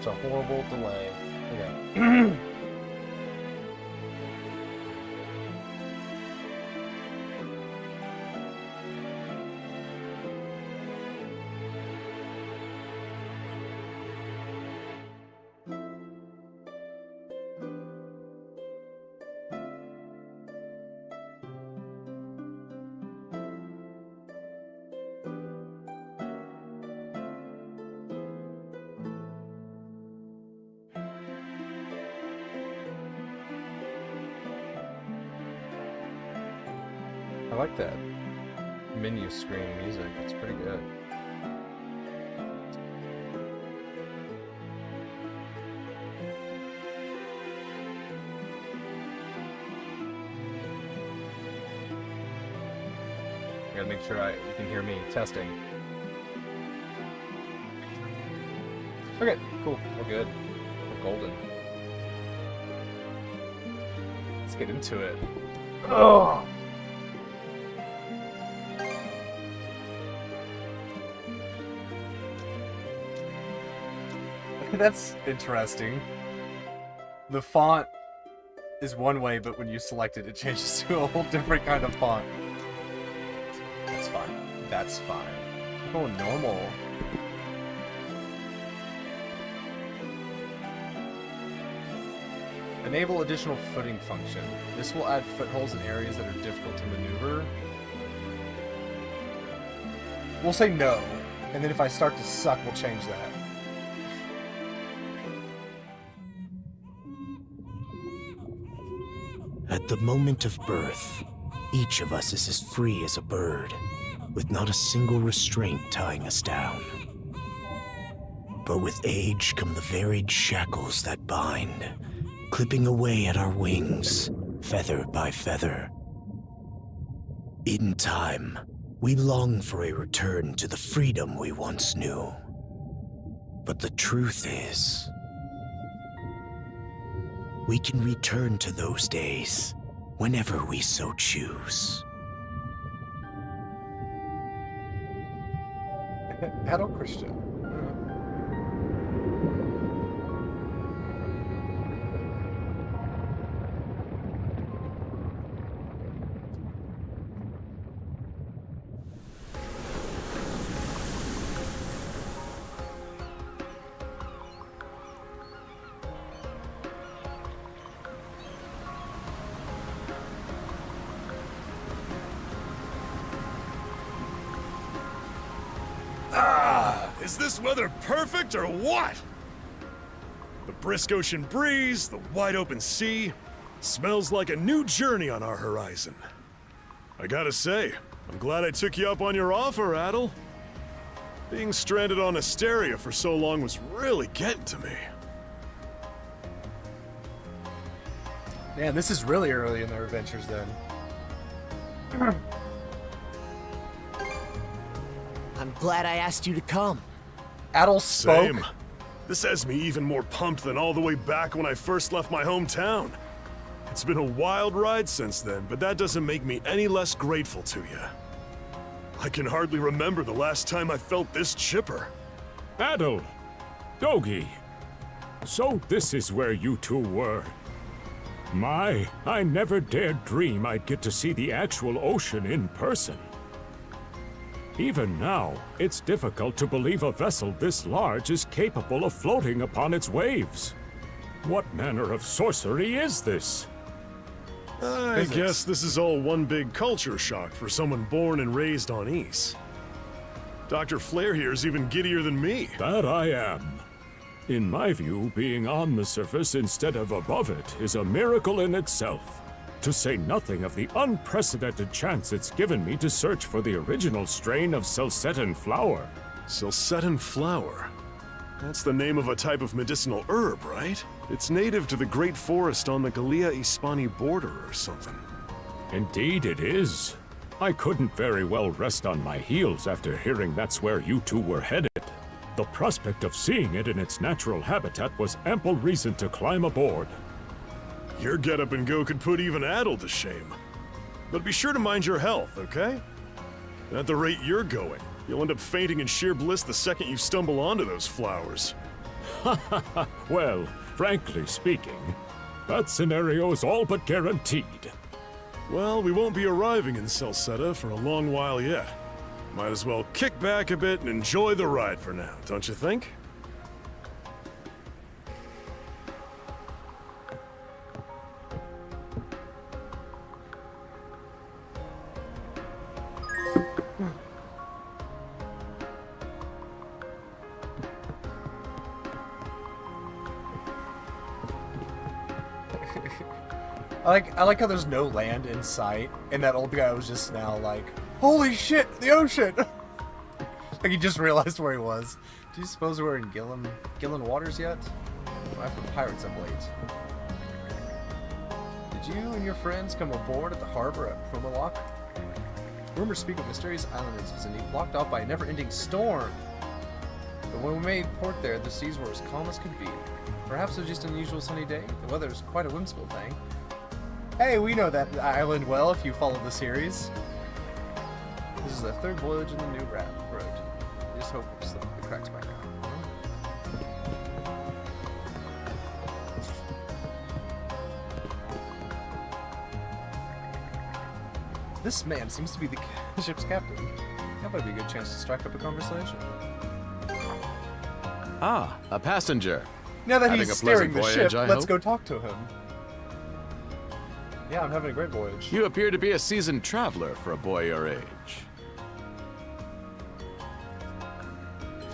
a horrible delay. Okay. I like that menu screen music. It's pretty good. I gotta make sure you can hear me. Testing. Okay, cool. We're good. We're golden. Let's get into it. Oh! That's interesting. The font is one way, but when you select it, it changes to a whole different kind of font. That's fine. That's fine. I'm going normal. Enable additional footing function. This will add footholds in areas that are difficult to maneuver. We'll say no, and then if I start to suck, we'll change that. At the moment of birth, each of us is as free as a bird, with not a single restraint tying us down. But with age come the varied shackles that bind, clipping away at our wings, feather by feather. In time, we long for a return to the freedom we once knew. But the truth is, we can return to those days whenever we so choose. Adol Christian. Is this weather perfect or what? The brisk ocean breeze, the wide open sea, smells like a new journey on our horizon. I gotta say, I'm glad I took you up on your offer, Adol. Being stranded on Asteria for so long was really getting to me. Man, this is really early in their adventures then. I'm glad I asked you to come. Adol spoke. Same. This has me even more pumped than all the way back when I first left my hometown. It's been a wild ride since then, but that doesn't make me any less grateful to you. I can hardly remember the last time I felt this chipper. Adol! Dogi! So this is where you two were. My, I never dared dream I'd get to see the actual ocean in person. Even now, it's difficult to believe a vessel this large is capable of floating upon its waves. What manner of sorcery is this? I guess this is all one big culture shock for someone born and raised on Ys. Dr. Flair here's even giddier than me. That I am. In my view, being on the surface instead of above it is a miracle in itself. To say nothing of the unprecedented chance it's given me to search for the original strain of Selcetan flower. Selcetan flower? That's the name of a type of medicinal herb, right? It's native to the Great Forest on the Gallia-Hispani border or something. Indeed it is. I couldn't very well rest on my heels after hearing that's where you two were headed. The prospect of seeing it in its natural habitat was ample reason to climb aboard. Your get-up and go could put even Adol to shame. But be sure to mind your health, okay? At the rate you're going, you'll end up fainting in sheer bliss the second you stumble onto those flowers. Well, frankly speaking, that scenario is all but guaranteed. Well, we won't be arriving in Salsetta for a long while yet. Might as well kick back a bit and enjoy the ride for now, don't you think? I like how there's no land in sight, and that old guy was just now like, holy shit, the ocean! Like he just realized where he was. Do you suppose we're in Gillen waters yet? I'm from pirates of late. Did you and your friends come aboard at the harbor at Promalock? Rumors speak of a mysterious island in its vicinity, blocked off by a never-ending storm. But when we made port there, the seas were as calm as could be. Perhaps it was just an unusual sunny day. The weather is quite a whimsical thing. Hey, we know that island well if you follow the series. This is the third voyage in the new road. I just hope the cracks back out. This man seems to be the ship's captain. That might be a good chance to strike up a conversation. Ah, a passenger. Now that Having he's a pleasant steering the voyage, ship, I let's hope? go talk to him. Yeah, I'm having a great voyage. You appear to be a seasoned traveler for a boy your age.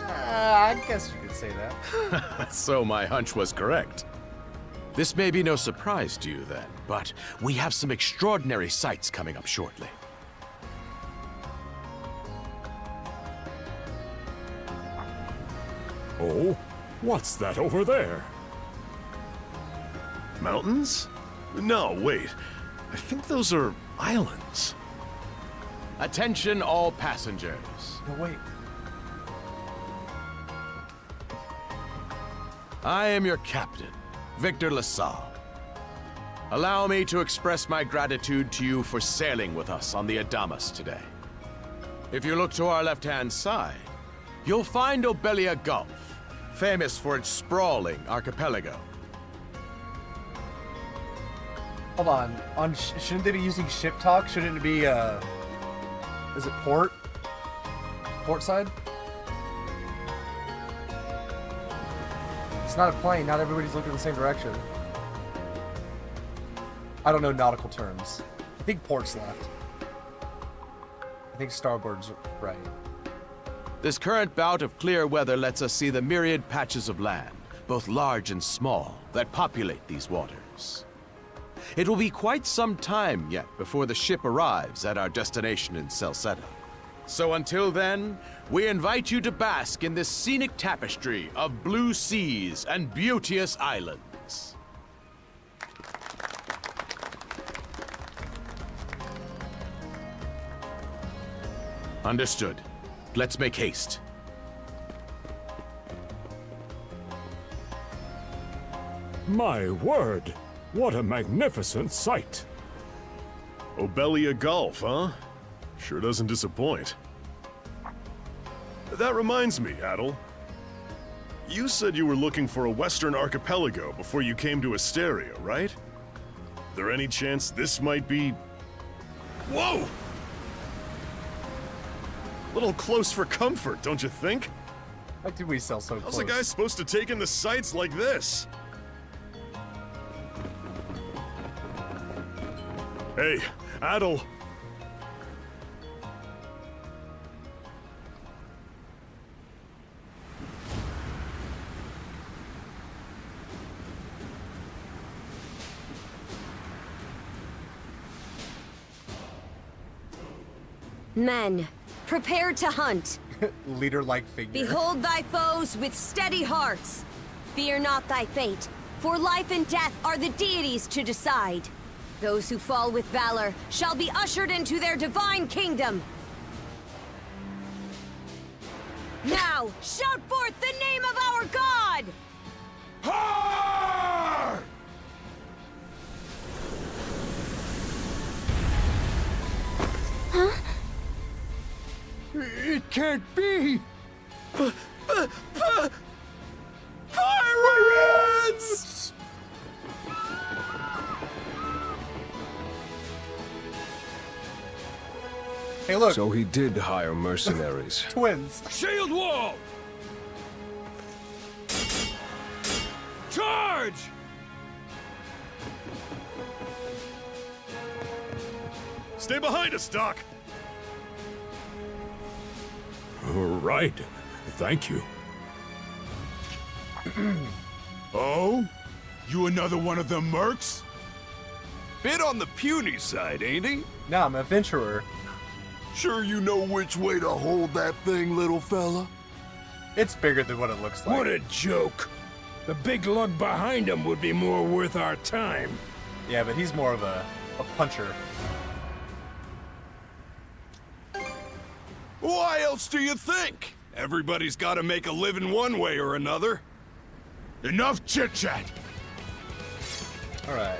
I guess you could say that. So my hunch was correct. This may be no surprise to you then, but we have some extraordinary sights coming up shortly. Oh? What's that over there? Mountains? No, wait. I think those are islands. Attention all passengers. No, wait. I am your captain, Victor LaSalle. Allow me to express my gratitude to you for sailing with us on the Adamas today. If you look to our left-hand side, you'll find Obelia Gulf, famous for its sprawling archipelago. Hold on. Shouldn't they be using ship talk? Shouldn't it be, is it port? Port side? It's not a plane. Not everybody's looking in the same direction. I don't know nautical terms. I think port's left. I think starboard's right. This current bout of clear weather lets us see the myriad patches of land, both large and small, that populate these waters. It will be quite some time yet before the ship arrives at our destination in Salsetta. So until then, we invite you to bask in this scenic tapestry of blue seas and beauteous islands. Understood. Let's make haste. My word! What a magnificent sight! Obelia Gulf, huh? Sure doesn't disappoint. That reminds me, Adol. You said you were looking for a western archipelago before you came to Asteria, right? There any chance this might be... Whoa! Little close for comfort, don't you think? Why did we sell so close? How's a guy supposed to take in the sights like this? Hey, Adol. Men, prepare to hunt. Leader-like figure. Behold thy foes with steady hearts. Fear not thy fate, for life and death are the deities to decide. Those who fall with valor shall be ushered into their divine kingdom. Now, shout forth the name of our god! It can't be! Hey, look, So he did hire mercenaries. twins. Shield wall! Charge! Stay behind us, Doc. Right. Thank you. Oh? You another one of them mercs? Bit on the puny side, ain't he? Nah, I'm an adventurer. Sure you know which way to hold that thing, little fella? It's bigger than what it looks like. What a joke. The big lug behind him would be more worth our time. Yeah, but he's more of a puncher. Why else do you think? Everybody's gotta make a living one way or another. Enough chit-chat! Alright.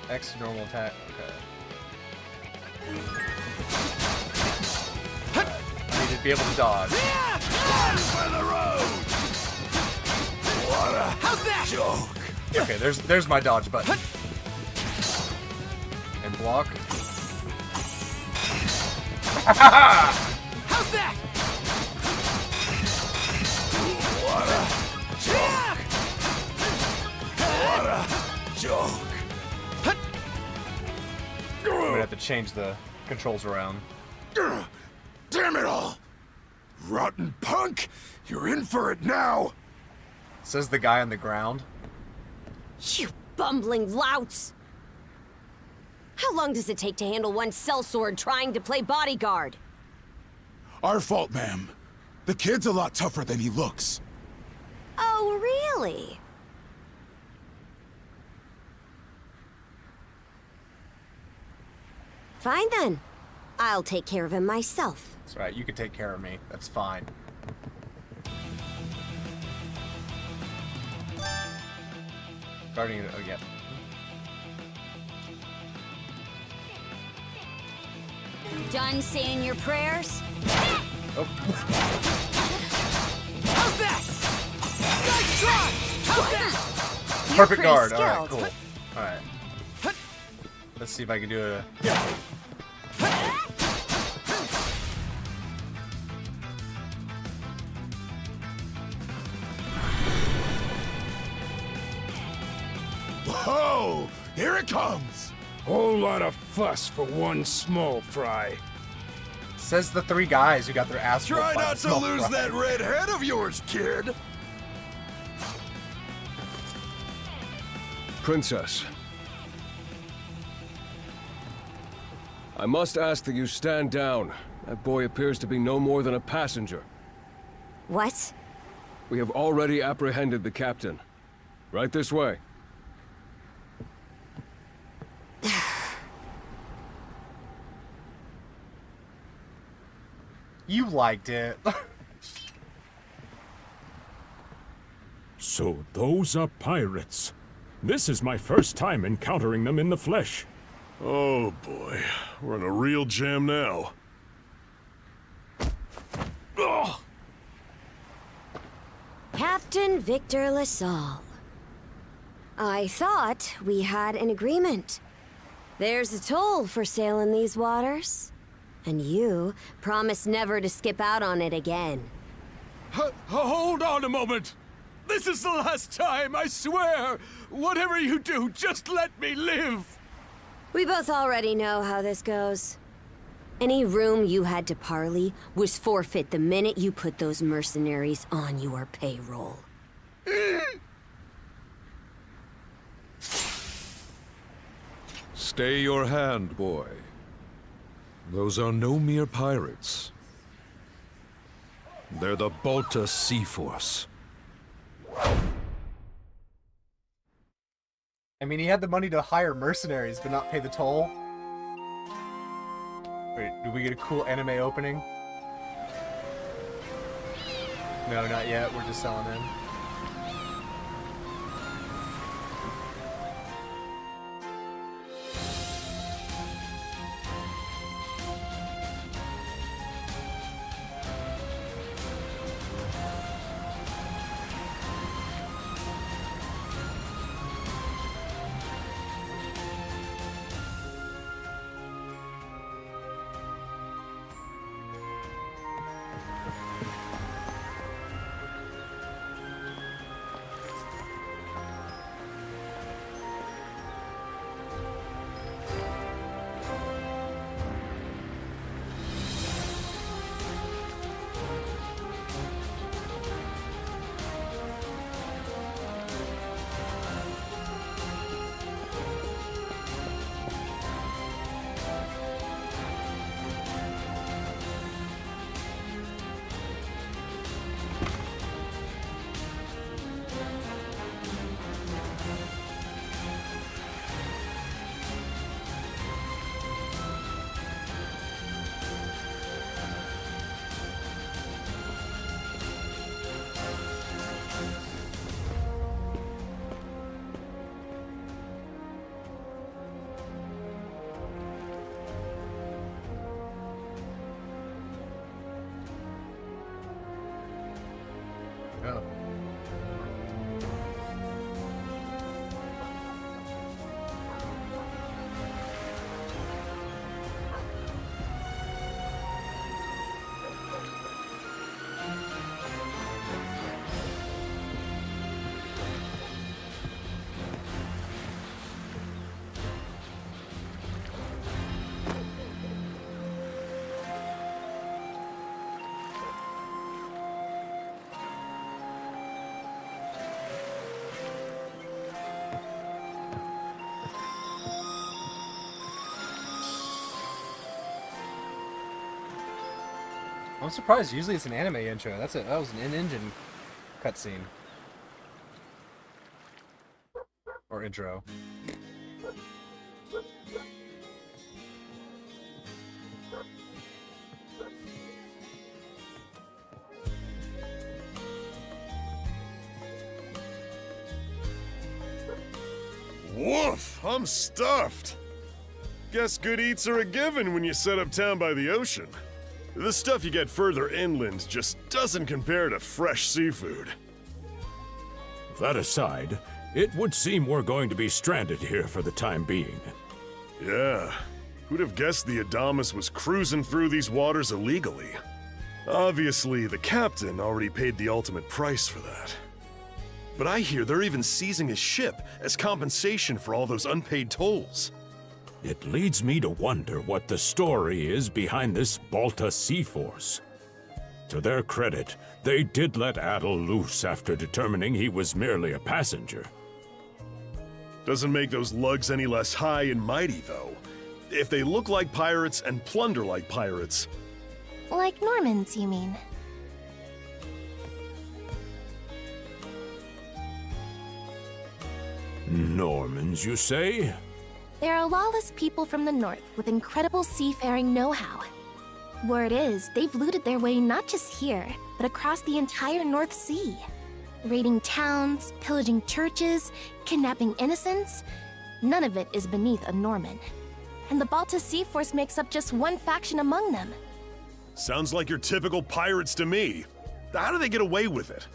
X to normal attack. Okay. I need to be able to dodge. For the road! What a joke! Okay, there's my dodge button. And block. How's that? What a joke! I'm gonna have to change the controls around. Damn it all! Rotten punk! You're in for it now! Says the guy on the ground. You bumbling louts! How long does it take to handle one sellsword trying to play bodyguard? Our fault, ma'am. The kid's a lot tougher than he looks. Oh, really? Fine then. I'll take care of him myself. That's right, you can take care of me. That's fine. Guardian, oh yeah. Done saying your prayers? Oh. How's that? Nice try! How's that? You're Perfect pretty guard. Alright, skilled. cool. Alright. Let's see if I can do a... Whoa! Here it comes! Whole lot of fuss for one small fry. Says the three guys who got their ass Try whooped by not a to small lose fry. that red head of yours, kid! Princess. I must ask that you stand down. That boy appears to be no more than a passenger. What? We have already apprehended the captain. Right this way. You liked it. So those are pirates. This is my first time encountering them in the flesh. Oh boy, we're in a real jam now. Ugh. Captain Victor LaSalle. I thought we had an agreement. There's a toll for sailing these waters. And you promised never to skip out on it again. Hold on a moment! This is the last time, I swear! Whatever you do, just let me live! We both already know how this goes. Any room you had to parley was forfeit the minute you put those mercenaries on your payroll. Stay your hand, boy. Those are no mere pirates. They're the Balta Sea Force. I mean, he had the money to hire mercenaries, but not pay the toll. Wait, did we get a cool anime opening? No, not yet. We're just selling in. I'm surprised. Usually it's an anime intro. That was an in-engine cutscene. Or intro. Woof! I'm stuffed. Guess good eats are a given when you set up town by the ocean. The stuff you get further inland just doesn't compare to fresh seafood. That aside, it would seem we're going to be stranded here for the time being. Yeah. Who'd have guessed the Adamus was cruising through these waters illegally? Obviously, the captain already paid the ultimate price for that. But I hear they're even seizing his ship as compensation for all those unpaid tolls. It leads me to wonder what the story is behind this Balta Sea Force. To their credit, they did let Adol loose after determining he was merely a passenger. Doesn't make those lugs any less high and mighty, though. If they look like pirates and plunder like pirates... Like Normans, you mean? Normans, you say? They're a lawless people from the north with incredible seafaring know-how. Word is, they've looted their way not just here, but across the entire North Sea. Raiding towns, pillaging churches, kidnapping innocents. None of it is beneath a Norman. And the Balta Sea Force makes up just one faction among them. Sounds like your typical pirates to me. How do they get away with it?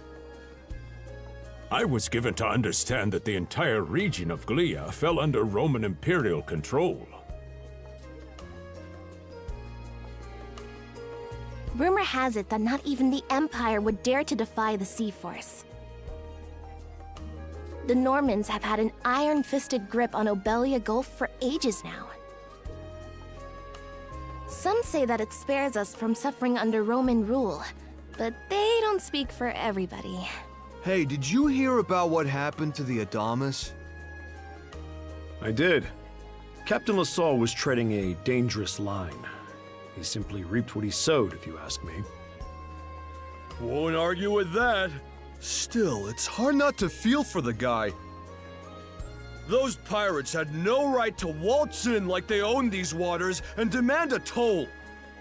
I was given to understand that the entire region of Glia fell under Roman imperial control. Rumor has it that not even the Empire would dare to defy the Sea Force. The Normans have had an iron-fisted grip on Obelia Gulf for ages now. Some say that it spares us from suffering under Roman rule, but they don't speak for everybody. Hey, did you hear about what happened to the Adamus? I did. Captain LaSalle was treading a dangerous line. He simply reaped what he sowed, if you ask me. Won't argue with that. Still, it's hard not to feel for the guy. Those pirates had no right to waltz in like they owned these waters and demand a toll.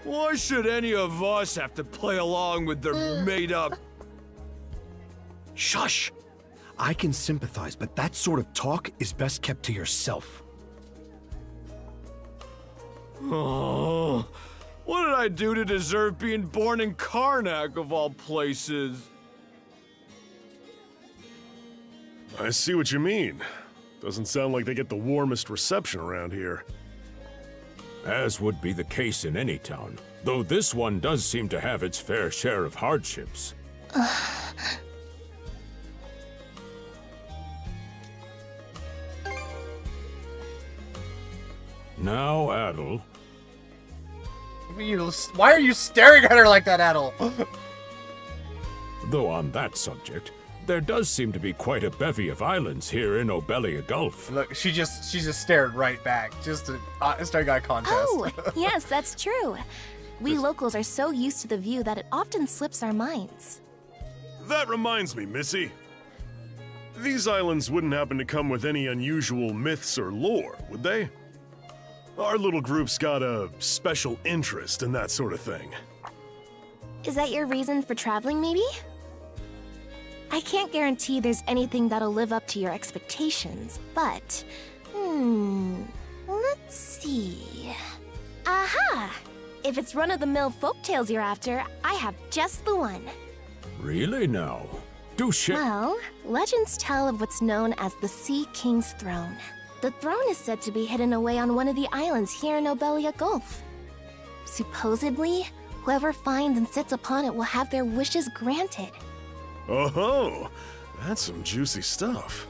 Why should any of us have to play along with their made-up... Shush! I can sympathize, but that sort of talk is best kept to yourself. Oh, what did I do to deserve being born in Karnak, of all places? I see what you mean. Doesn't sound like they get the warmest reception around here. As would be the case in any town, though this one does seem to have its fair share of hardships. Now, Adol. Why are you staring at her like that, Adol? Though on that subject, there does seem to be quite a bevy of islands here in Obelia Gulf. Look, she just stared right back, just to start eye contest. Oh, yes, that's true. We locals are so used to the view that it often slips our minds. That reminds me, Missy. These islands wouldn't happen to come with any unusual myths or lore, would they? Our little group's got a special interest in that sort of thing. Is that your reason for traveling, maybe? I can't guarantee there's anything that'll live up to your expectations, but... let's see... Aha! If it's run-of-the-mill folktales you're after, I have just the one. Really now? Do share... Well, legends tell of what's known as the Sea King's Throne. The throne is said to be hidden away on one of the islands here in Obelia Gulf. Supposedly, whoever finds and sits upon it will have their wishes granted. Oh-ho! That's some juicy stuff.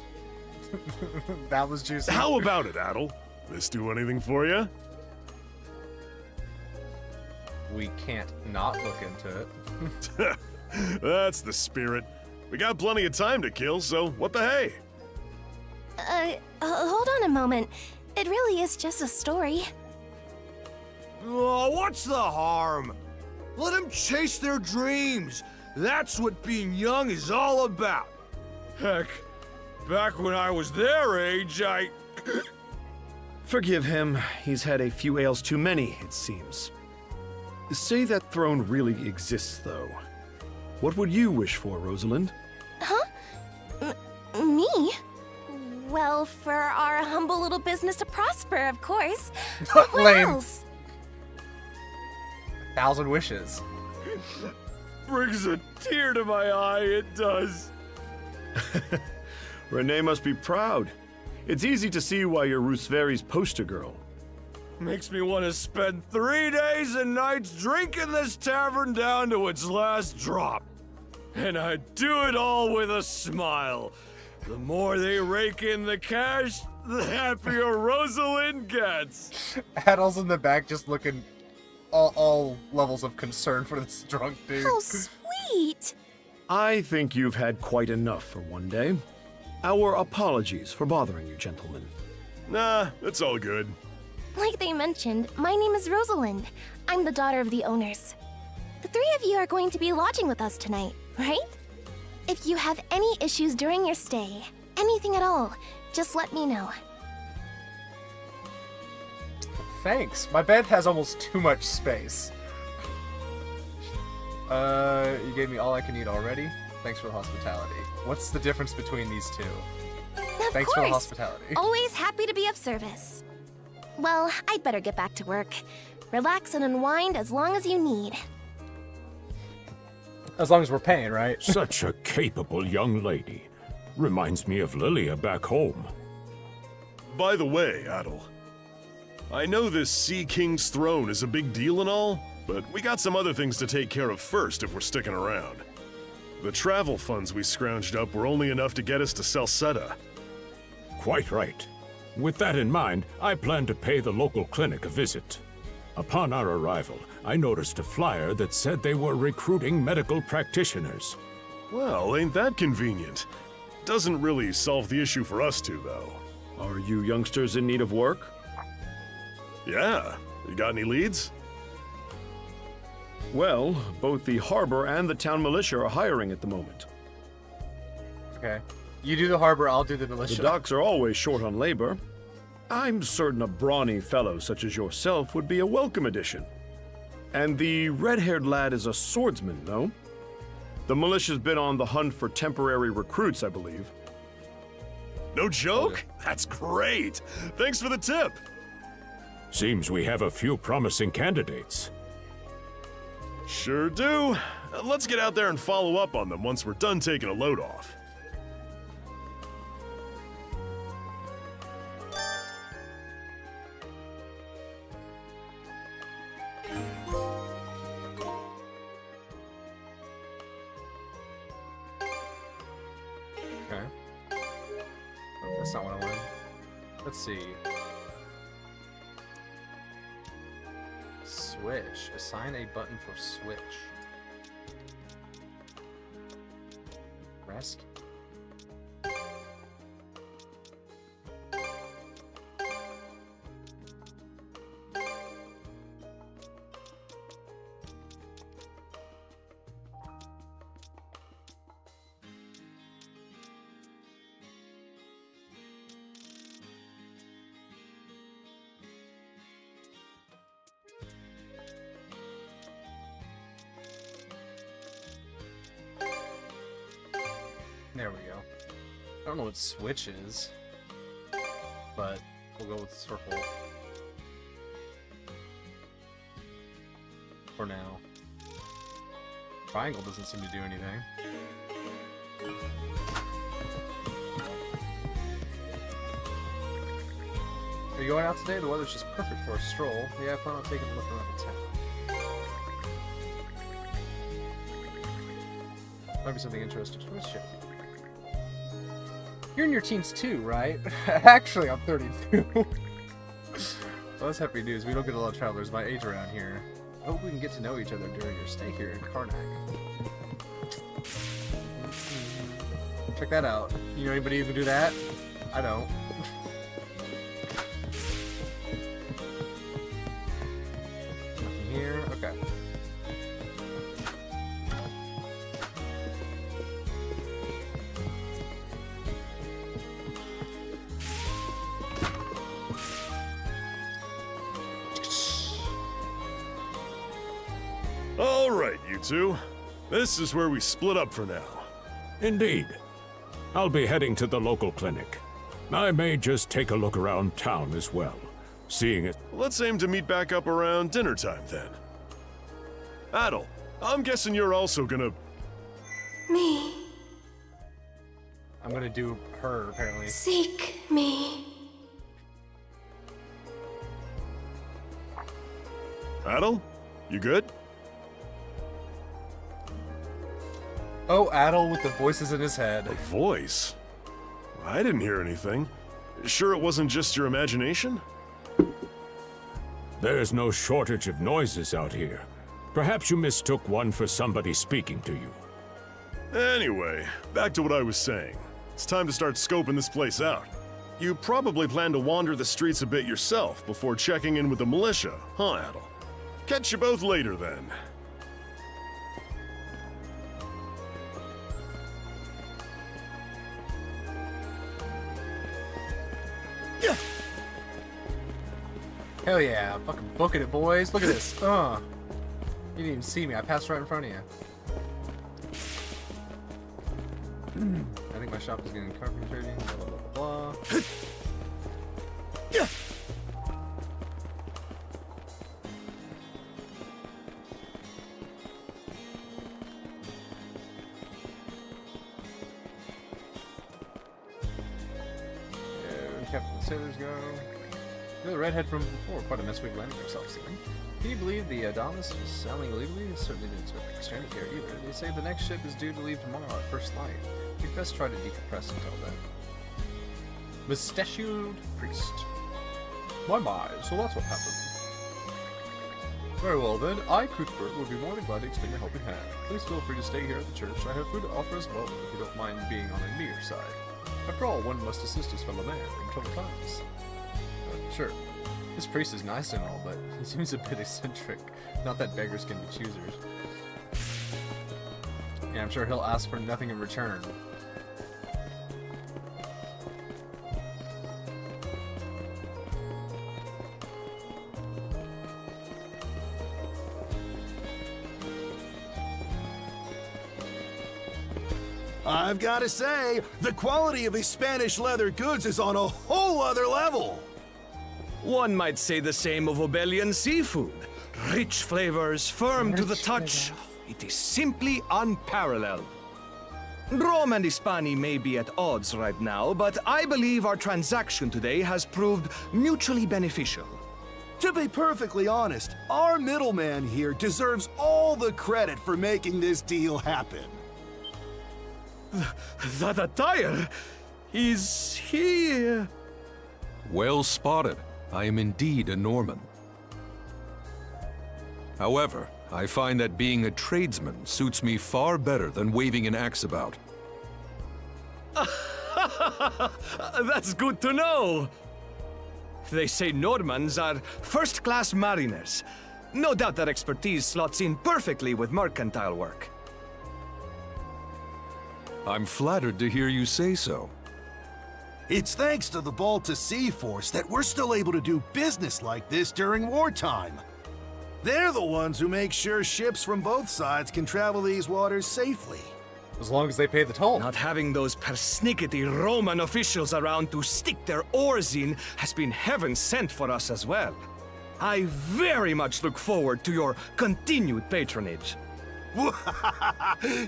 That was juicy. How about it, Adol? This do anything for you? We can't not look into it. That's the spirit. We got plenty of time to kill, so what the hey? Hold on a moment. It really is just a story. Oh, what's the harm? Let them chase their dreams. That's what being young is all about. Heck, back when I was their age, I... Forgive him. He's had a few ales too many, it seems. Say that throne really exists, though. What would you wish for, Rosalind? Huh? Me? Well, for our humble little business to prosper, of course. What Lame. else? 1,000 wishes. Brings a tear to my eye, it does. Renee must be proud. It's easy to see why you're Rooseveri's poster girl. Makes me want to spend 3 days and nights drinking this tavern down to its last drop. And I do it all with a smile. The more they rake in the cash, the happier Rosalind gets. Adol's in the back just looking all levels of concern for this drunk dude. How sweet! I think you've had quite enough for one day. Our apologies for bothering you, gentlemen. Nah, it's all good. Like they mentioned, my name is Rosalind. I'm the daughter of the owners. The three of you are going to be lodging with us tonight, right? If you have any issues during your stay, anything at all, just let me know. Thanks. My bed has almost too much space. You gave me all I can eat already. Thanks for the hospitality. What's the difference between these two? Of Thanks course. for the hospitality. Always happy to be of service. Well, I'd better get back to work. Relax and unwind as long as you need. As long as we're paying, right? Such a capable young lady. Reminds me of Lilia back home. By the way, Adol, I know this Sea King's throne is a big deal and all, but we got some other things to take care of first if we're sticking around. The travel funds we scrounged up were only enough to get us to Salsetta. Quite right. With that in mind, I plan to pay the local clinic a visit. Upon our arrival, I noticed a flyer that said they were recruiting medical practitioners. Well, ain't that convenient? Doesn't really solve the issue for us two, though. Are you youngsters in need of work? Yeah. You got any leads? Well, both the harbor and the town militia are hiring at the moment. Okay. You do the harbor, I'll do the The militia. docks are always short on labor. I'm certain a brawny fellow such as yourself would be a welcome addition. And the red-haired lad is a swordsman, no? The militia's been on the hunt for temporary recruits, I believe. No joke? That's great! Thanks for the tip! Seems we have a few promising candidates. Sure do. Let's get out there and follow up on them once we're done taking a load off. Okay. Oh, that's not what I wanted. Let's see. Switch. Assign a button for switch. Rescue. There we go. I don't know what switch is, but we'll go with circle for now. Triangle doesn't seem to do anything. Are you going out today? The weather's just perfect for a stroll. Yeah, I plan on taking a look around the town. Might be something interesting. Where's ship? You're in your teens too, right? Actually, I'm 32. Well, that's happy news. We don't get a lot of travelers my age around here. I hope we can get to know each other during your stay here in Karnak. Check that out. You know anybody who can do that? I don't. Nothing here. Okay. two. This is where we split up for now. Indeed. I'll be heading to the local clinic. I may just take a look around town as well, seeing it. Let's aim to meet back up around dinner time then. Adol, I'm guessing you're also gonna... Me. I'm gonna do her, apparently. Seek me. Adol? You good? Oh, Adol with the voices in his head. A voice? I didn't hear anything. Sure it wasn't just your imagination? There's no shortage of noises out here. Perhaps you mistook one for somebody speaking to you. Anyway, back to what I was saying. It's time to start scoping this place out. You probably plan to wander the streets a bit yourself before checking in with the militia, huh, Adol? Catch you both later, then. Hell yeah, I'm fucking booking it, boys. Look at this. You didn't even see me. I passed right in front of you. I think my shop is getting carpentry trading. Blah, blah, blah, blah. Captain Sailors go. You're the redhead from before. Quite a mess we've landed ourselves in. Can you believe the Adonis was sailing illegally? Certainly didn't expect to be stranded here either. They say the next ship is due to leave tomorrow at first light. We'd best try to decompress until then. Mustachioed priest. My, so that's what happened. Very well then, I, Cuthbert, would be more than glad to extend a helping hand. Please feel free to stay here at the church. I have food to offer as well, if you don't mind being on a near side. After all, one must assist his fellow man in troubled times. Sure. This priest is nice and all, but he seems a bit eccentric. Not that beggars can be choosers. Yeah, I'm sure he'll ask for nothing in return. I've got to say, the quality of his Spanish leather goods is on a whole other level. One might say the same of Obelian seafood. Rich flavors, firm to the touch. It is simply unparalleled. Rome and Hispania may be at odds right now, but I believe our transaction today has proved mutually beneficial. To be perfectly honest, our middleman here deserves all the credit for making this deal happen. That attire is here. Well spotted. I am indeed a Norman. However, I find that being a tradesman suits me far better than waving an axe about. That's good to know. They say Normans are first-class mariners. No doubt their expertise slots in perfectly with mercantile work. I'm flattered to hear you say so. It's thanks to the Balta Sea Force that we're still able to do business like this during wartime. They're the ones who make sure ships from both sides can travel these waters safely. As long as they pay the toll. Not having those persnickety Roman officials around to stick their oars in has been heaven sent for us as well. I very much look forward to your continued patronage.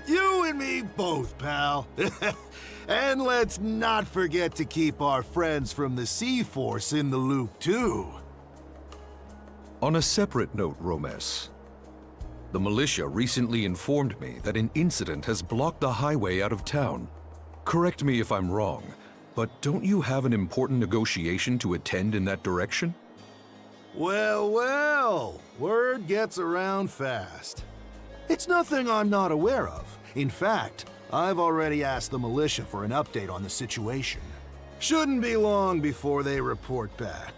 You and me both, pal. And let's not forget to keep our friends from the Sea Force in the loop, too. On a separate note, Romes, the militia recently informed me that an incident has blocked the highway out of town. Correct me if I'm wrong, but don't you have an important negotiation to attend in that direction? Well, well, word gets around fast. It's nothing I'm not aware of. In fact, I've already asked the militia for an update on the situation. Shouldn't be long before they report back.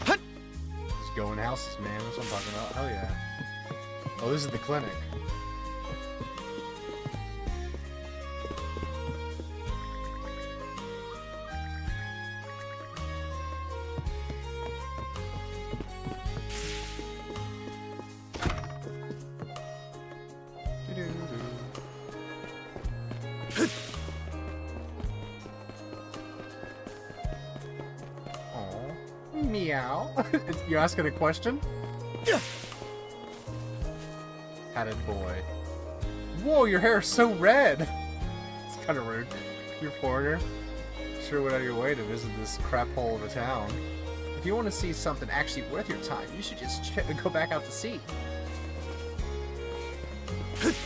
Just going houses, man. That's what I'm talking about. Hell yeah. Oh, this is the clinic. Aw. Meow. You asking a question? Hatted boy. Whoa, your hair is so red! It's kind of rude. You're a foreigner. Sure went out of your way to visit this crap hole of a town. If you want to see something actually worth your time, you should just go back out to sea. Can't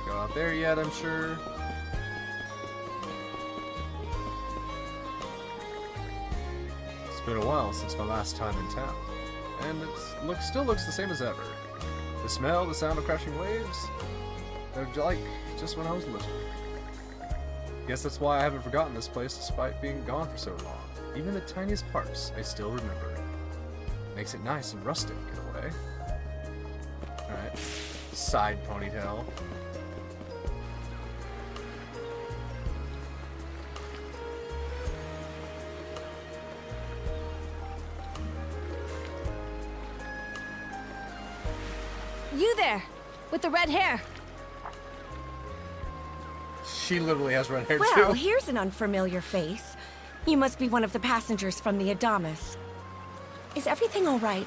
go out there yet, I'm sure. It's been a while since my last time in town, and it still looks the same as ever. The smell, the sound of crashing waves, they're like just when I was little. Guess that's why I haven't forgotten this place despite being gone for so long. Even the tiniest parts, I still remember. Makes it nice and rustic in a way. Alright. Side ponytail. You there, with the red hair. She literally has red hair Well, too. here's an unfamiliar face. You must be one of the passengers from the Adamas. Is everything all right?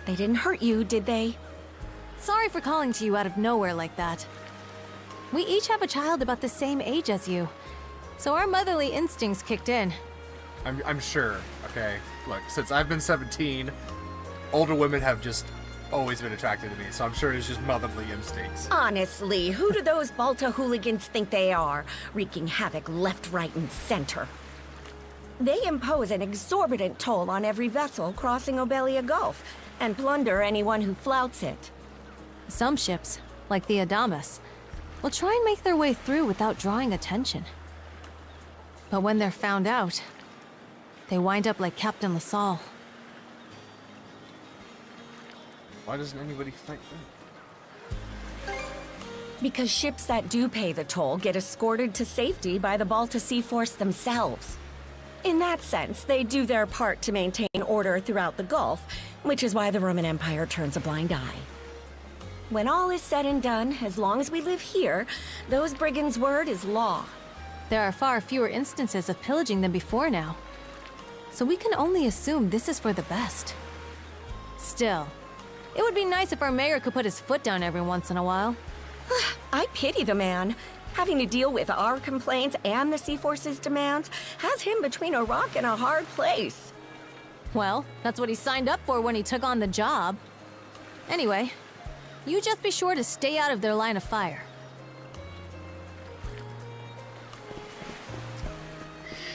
They didn't hurt you, did they? Sorry for calling to you out of nowhere like that. We each have a child about the same age as you, so our motherly instincts kicked in. I'm sure, okay? Look, since I've been 17, older women have just always been attracted to me, so I'm sure it's just motherly instincts. Honestly, who do those Balta hooligans think they are, wreaking havoc left, right, and center? They impose an exorbitant toll on every vessel crossing Obelia Gulf, and plunder anyone who flouts it. Some ships, like the Adamas, will try and make their way through without drawing attention. But when they're found out, they wind up like Captain LaSalle. Why doesn't anybody fight them? Because ships that do pay the toll get escorted to safety by the Balta Sea Force themselves. In that sense, they do their part to maintain order throughout the Gulf, which is why the Roman Empire turns a blind eye. When all is said and done, as long as we live here, those brigands' word is law. There are far fewer instances of pillaging than before now, so we can only assume this is for the best. Still, it would be nice if our mayor could put his foot down every once in a while. I pity the man. Having to deal with our complaints and the Sea Force's demands has him between a rock and a hard place. Well, that's what he signed up for when he took on the job. Anyway, you just be sure to stay out of their line of fire.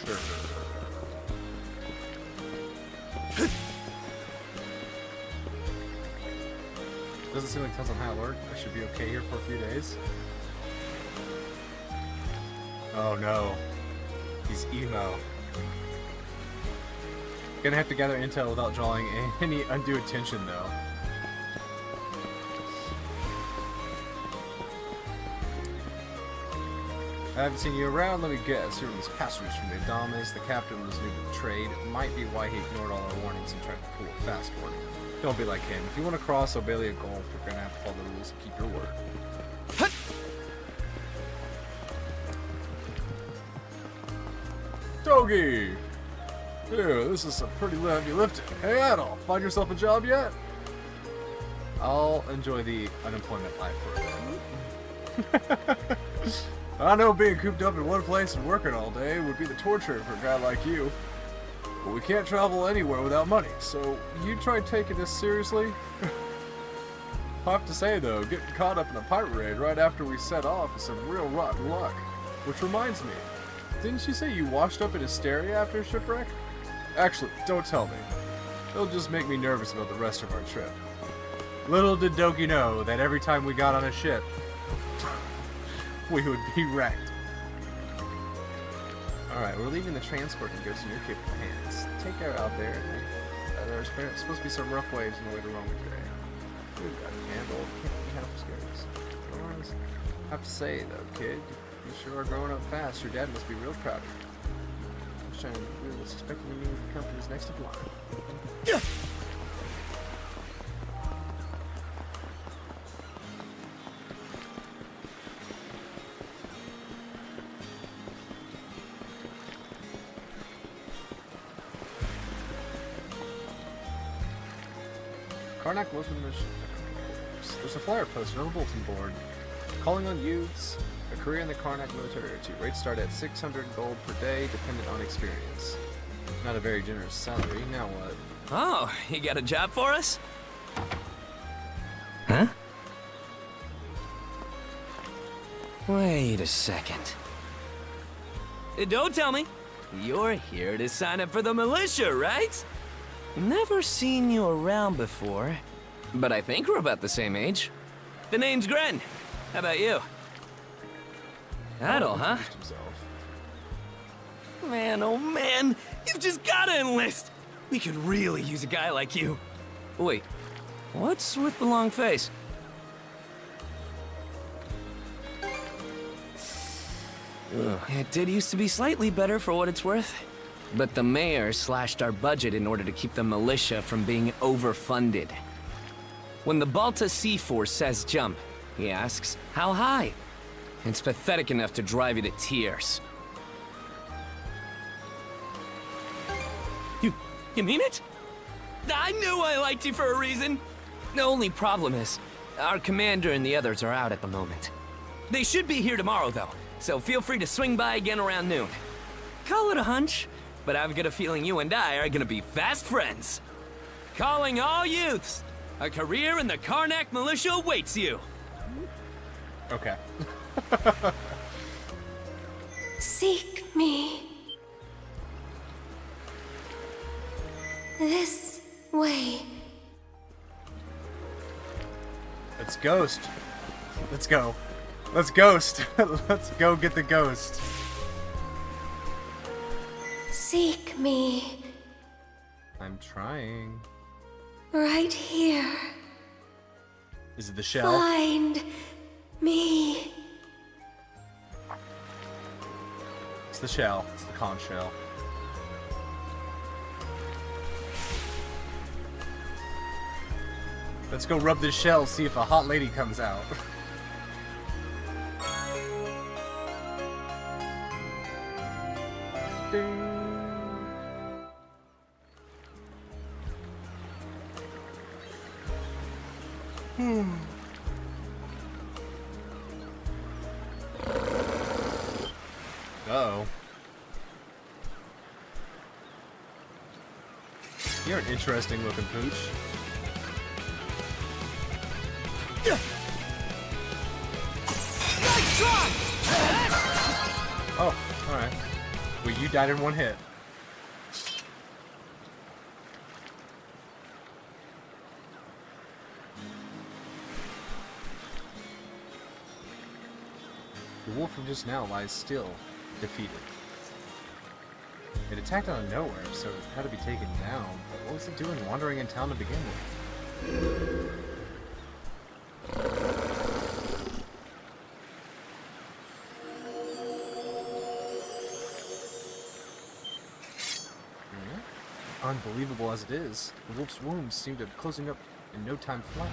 Sure. Doesn't seem like Tell's on high alert. I should be okay here for a few days. Oh no. He's emo. Gonna have to gather intel without drawing any undue attention though. I haven't seen you around, let me guess. You're these passengers from the Adamas. The captain was new to the trade. It might be why he ignored all our warnings and tried to pull a fast one. Don't be like him. If you want to cross Obelia Gulf, you're gonna have to follow the rules and keep your word. Togi! Yeah, this is some pretty heavy lifting. Hey Adol, find yourself a job yet? I'll enjoy the unemployment life for a bit. I know being cooped up in one place and working all day would be the torture for a guy like you. But we can't travel anywhere without money, so you try taking this seriously? I have to say though, getting caught up in a pirate raid right after we set off is some real rotten luck. Which reminds me, didn't you say you washed up in hysteria after a shipwreck? Actually, don't tell me. It'll just make me nervous about the rest of our trip. Little did Doki know that every time we got on a ship, we would be wrecked. Alright, we're leaving the transport and goods in your capable hands. Take her out there. There's supposed to be some rough waves on the way to Rome today. We've got it handled. Can't be half scared. I have to say, though, kid, you sure are growing up fast. Your dad must be real proud of you. I was trying to really suspecting you with the company's next of line. Karnak was with the mission. There's a flyer posted on the bulletin board. Calling on youths. A career in the Karnak military or two. Rates start at 600 gold per day, dependent on experience. Not a very generous salary. Now what? Oh, you got a job for us? Huh? Wait a second. Don't tell me. You're here to sign up for the militia, right? Never seen you around before, but I think we're about the same age. The name's Gren. How about you? Adol, huh? Man, oh man, you've just gotta enlist! We could really use a guy like you. Wait, what's with the long face? Ugh. It did used to be slightly better for what it's worth. But the mayor slashed our budget in order to keep the militia from being overfunded. When the Balta Sea Force says jump, he asks, how high? It's pathetic enough to drive you to tears. You mean it? I knew I liked you for a reason! The only problem is, our commander and the others are out at the moment. They should be here tomorrow, though, so feel free to swing by again around noon. Call it a hunch, but I've got a feeling you and I are gonna be fast friends. Calling all youths! A career in the Karnak militia awaits you! Okay. Seek me. This way. Let's ghost. Let's go. Let's ghost. Let's go get the ghost. Seek me. I'm trying. Right here. Is it the shell? Find me. It's the shell. It's the conch shell. Let's go rub this shell, see if a hot lady comes out. Uh-oh. You're an interesting looking pooch. Nice try! Oh, alright. Well, you died in one hit. The wolf from just now lies still, defeated. It attacked out of nowhere, so it had to be taken down. But what was it doing wandering in town to begin with? Unbelievable as it is, the wolf's wounds seem to be closing up in no time flat.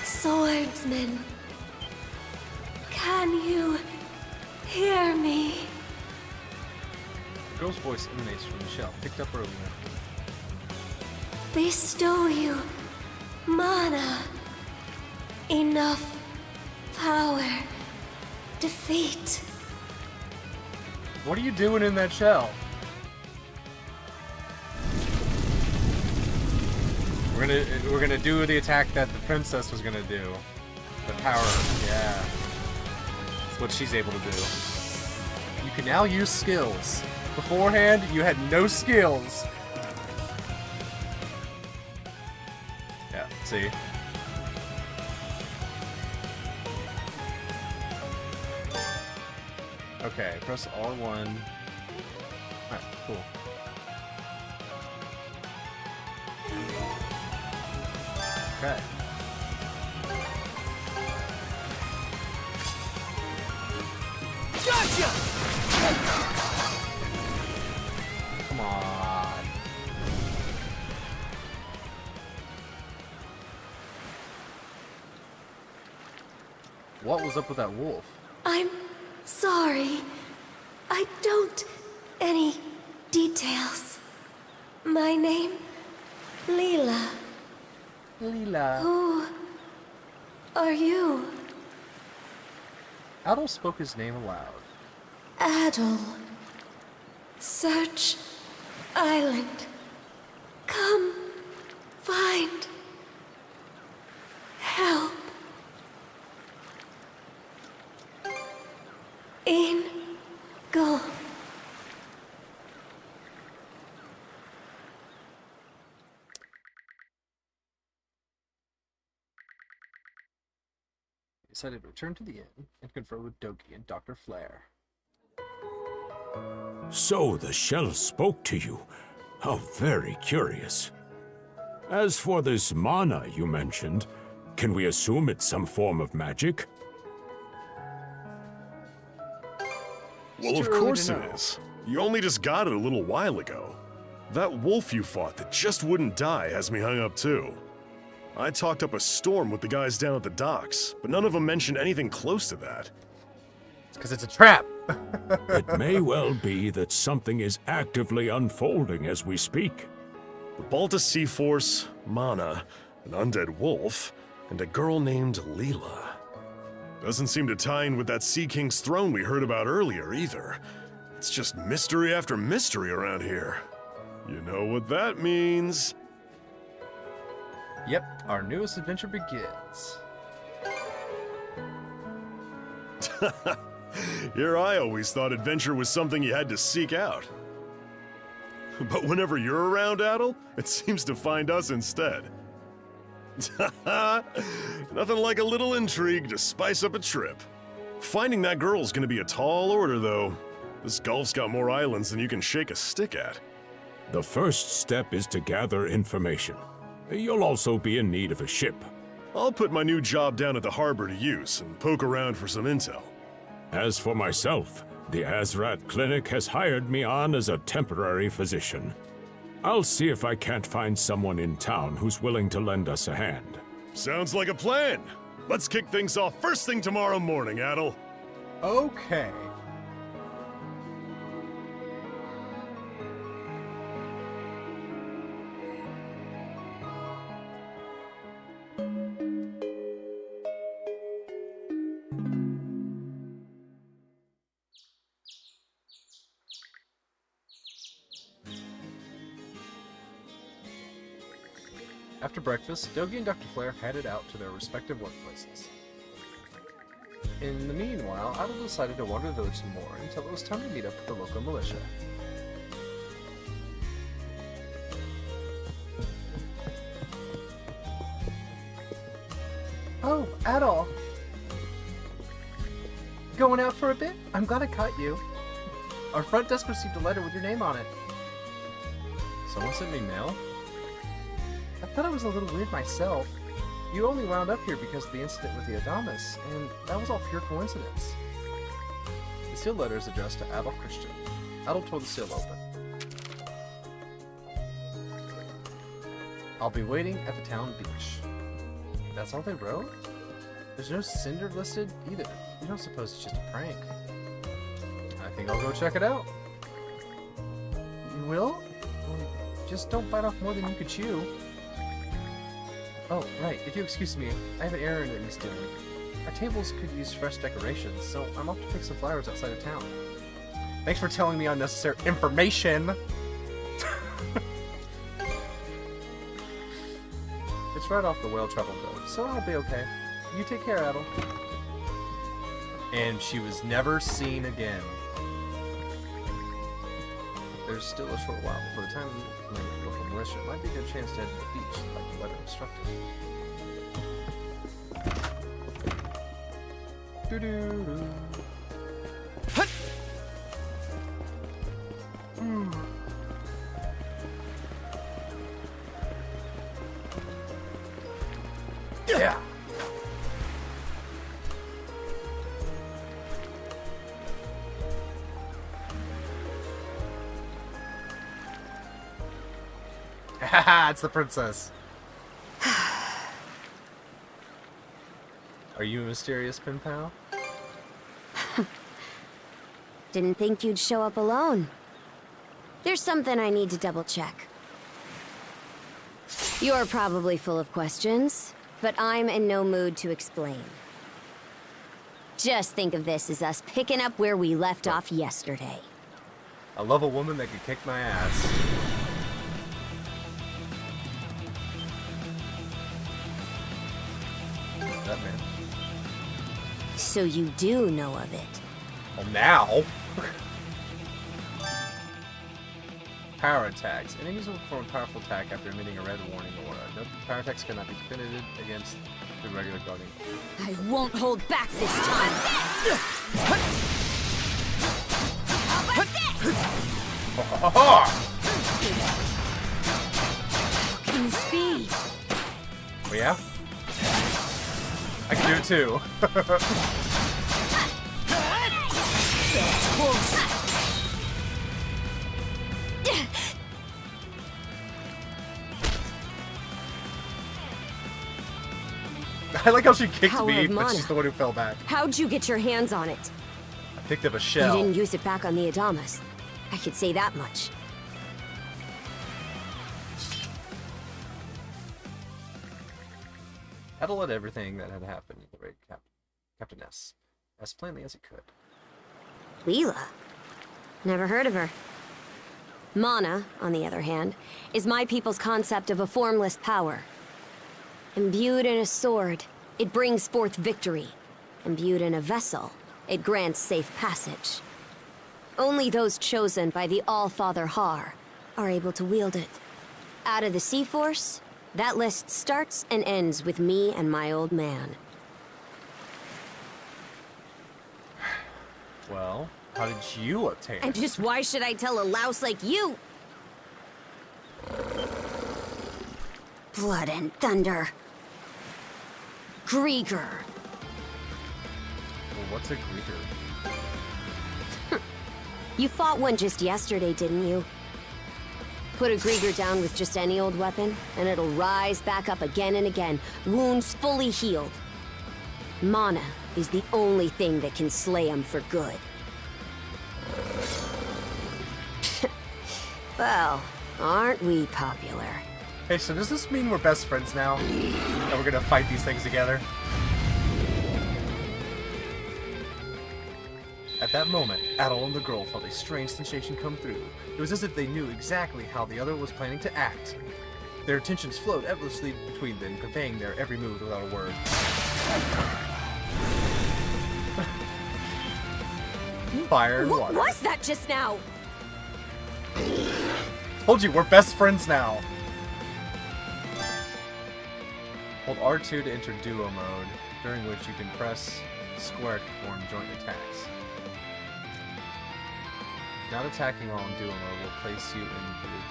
Swordsman, can you hear me? The girl's voice emanates from the shell, picked up earlier. Bestow you mana, enough power, defeat. What are you doing in that shell? We're gonna do the attack that the princess was gonna do. The power, yeah. That's what she's able to do. You can now use skills. Beforehand, you had no skills. Yeah, see? Okay, press R1. Alright, cool. Okay. Gotcha! Come on. What was up with that wolf? I'm sorry. I don't... any details. My name? Leela. Leela. Who are you? Adol spoke his name aloud. Adol. Search Island. Come find help. In go. He decided to return to the inn and confer with Dogi and Dr. Flare. So the shell spoke to you. How very curious. As for this mana you mentioned, can we assume it's some form of magic? Well, of course it is. You only just got it a little while ago. That wolf you fought that just wouldn't die has me hung up too. I talked up a storm with the guys down at the docks, but none of them mentioned anything close to that. It's because it's a trap. It may well be that something is actively unfolding as we speak. The Balta Sea Force, Mana, an undead wolf, and a girl named Leela. Doesn't seem to tie in with that Sea King's throne we heard about earlier either. It's just mystery after mystery around here. You know what that means. Yep, our newest adventure begins. Here I always thought adventure was something you had to seek out. But whenever you're around, Adol, it seems to find us instead. Nothing like a little intrigue to spice up a trip. Finding that girl's gonna be a tall order, though. This Gulf's got more islands than you can shake a stick at. The first step is to gather information. You'll also be in need of a ship. I'll put my new job down at the harbor to use and poke around for some intel. As for myself, the Azrat Clinic has hired me on as a temporary physician. I'll see if I can't find someone in town who's willing to lend us a hand. Sounds like a plan. Let's kick things off first thing tomorrow morning, Adol. Okay. After breakfast, Dogi and Dr. Flare headed out to their respective workplaces. In the meanwhile, Adol decided to wander the village some more until it was time to meet up with the local militia. Oh, Adol! Going out for a bit? I'm glad I caught you. Our front desk received a letter with your name on it. Someone sent me mail? I thought it was a little weird myself. You only wound up here because of the incident with the Adamas, and that was all pure coincidence. The sealed letter is addressed to Adol Christian. Adol tore the seal open. I'll be waiting at the town beach. That's all they wrote? There's no cinder listed either. You don't suppose it's just a prank. I think I'll go check it out. You will? Well, just don't bite off more than you could chew. Oh, right. If you excuse me, I have an errand that needs doing. Our tables could use fresh decorations, so I'm off to pick some flowers outside of town. Thanks for telling me unnecessary information! It's right off the well-traveled road, so I'll be okay. You take care, Adol. And she was never seen again. There's still a short while before the time we meet with the local militia. It might be a good chance to head to the beach, like the letter instructed. Doo-doo-doo. Hut! Yeah! Haha, it's the princess. Are you a mysterious pen pal? Didn't think you'd show up alone. There's something I need to double check. You're probably full of questions, but I'm in no mood to explain. Just think of this as us picking up where we left off yesterday. I love a woman that can kick my ass. That man. So you do know of it. Well, now. Power attacks. Enemies will perform a powerful attack after emitting a red warning aura. Note that power attacks cannot be defended against the regular guarding. I won't hold back this time. How about this? Can you speed? Oh yeah? I can do it too. That's close. I like how she kicked Power me, of but mana. she's the one who fell back. How'd you get your hands on it? I picked up a shell. You didn't use it back on the Adamas. I could say that much. Adol let everything that had happened to the great Captainess as plainly as he could. Leela? Never heard of her. Mana, on the other hand, is my people's concept of a formless power. Imbued in a sword, it brings forth victory. Imbued in a vessel, it grants safe passage. Only those chosen by the All-Father Har are able to wield it. Out of the Sea Force, that list starts and ends with me and my old man. Well, how did you obtain it? And just why should I tell a louse like you? Blood and thunder. Grieger. Well, what's a Grieger? You fought one just yesterday, didn't you? Put a Grieger down with just any old weapon, and it'll rise back up again and again, wounds fully healed. Mana is the only thing that can slay him for good. Well, aren't we popular? Hey, so does this mean we're best friends now? And we're gonna fight these things together? At that moment, Adol and the girl felt a strange sensation come through. It was as if they knew exactly how the other was planning to act. Their attentions flowed effortlessly between them, conveying their every move without a word. Fire and water. What was that just now? Told you, we're best friends now. Hold R2 to enter duo mode, during which you can press square to perform joint attacks. Not attacking while in duo mode will place you in the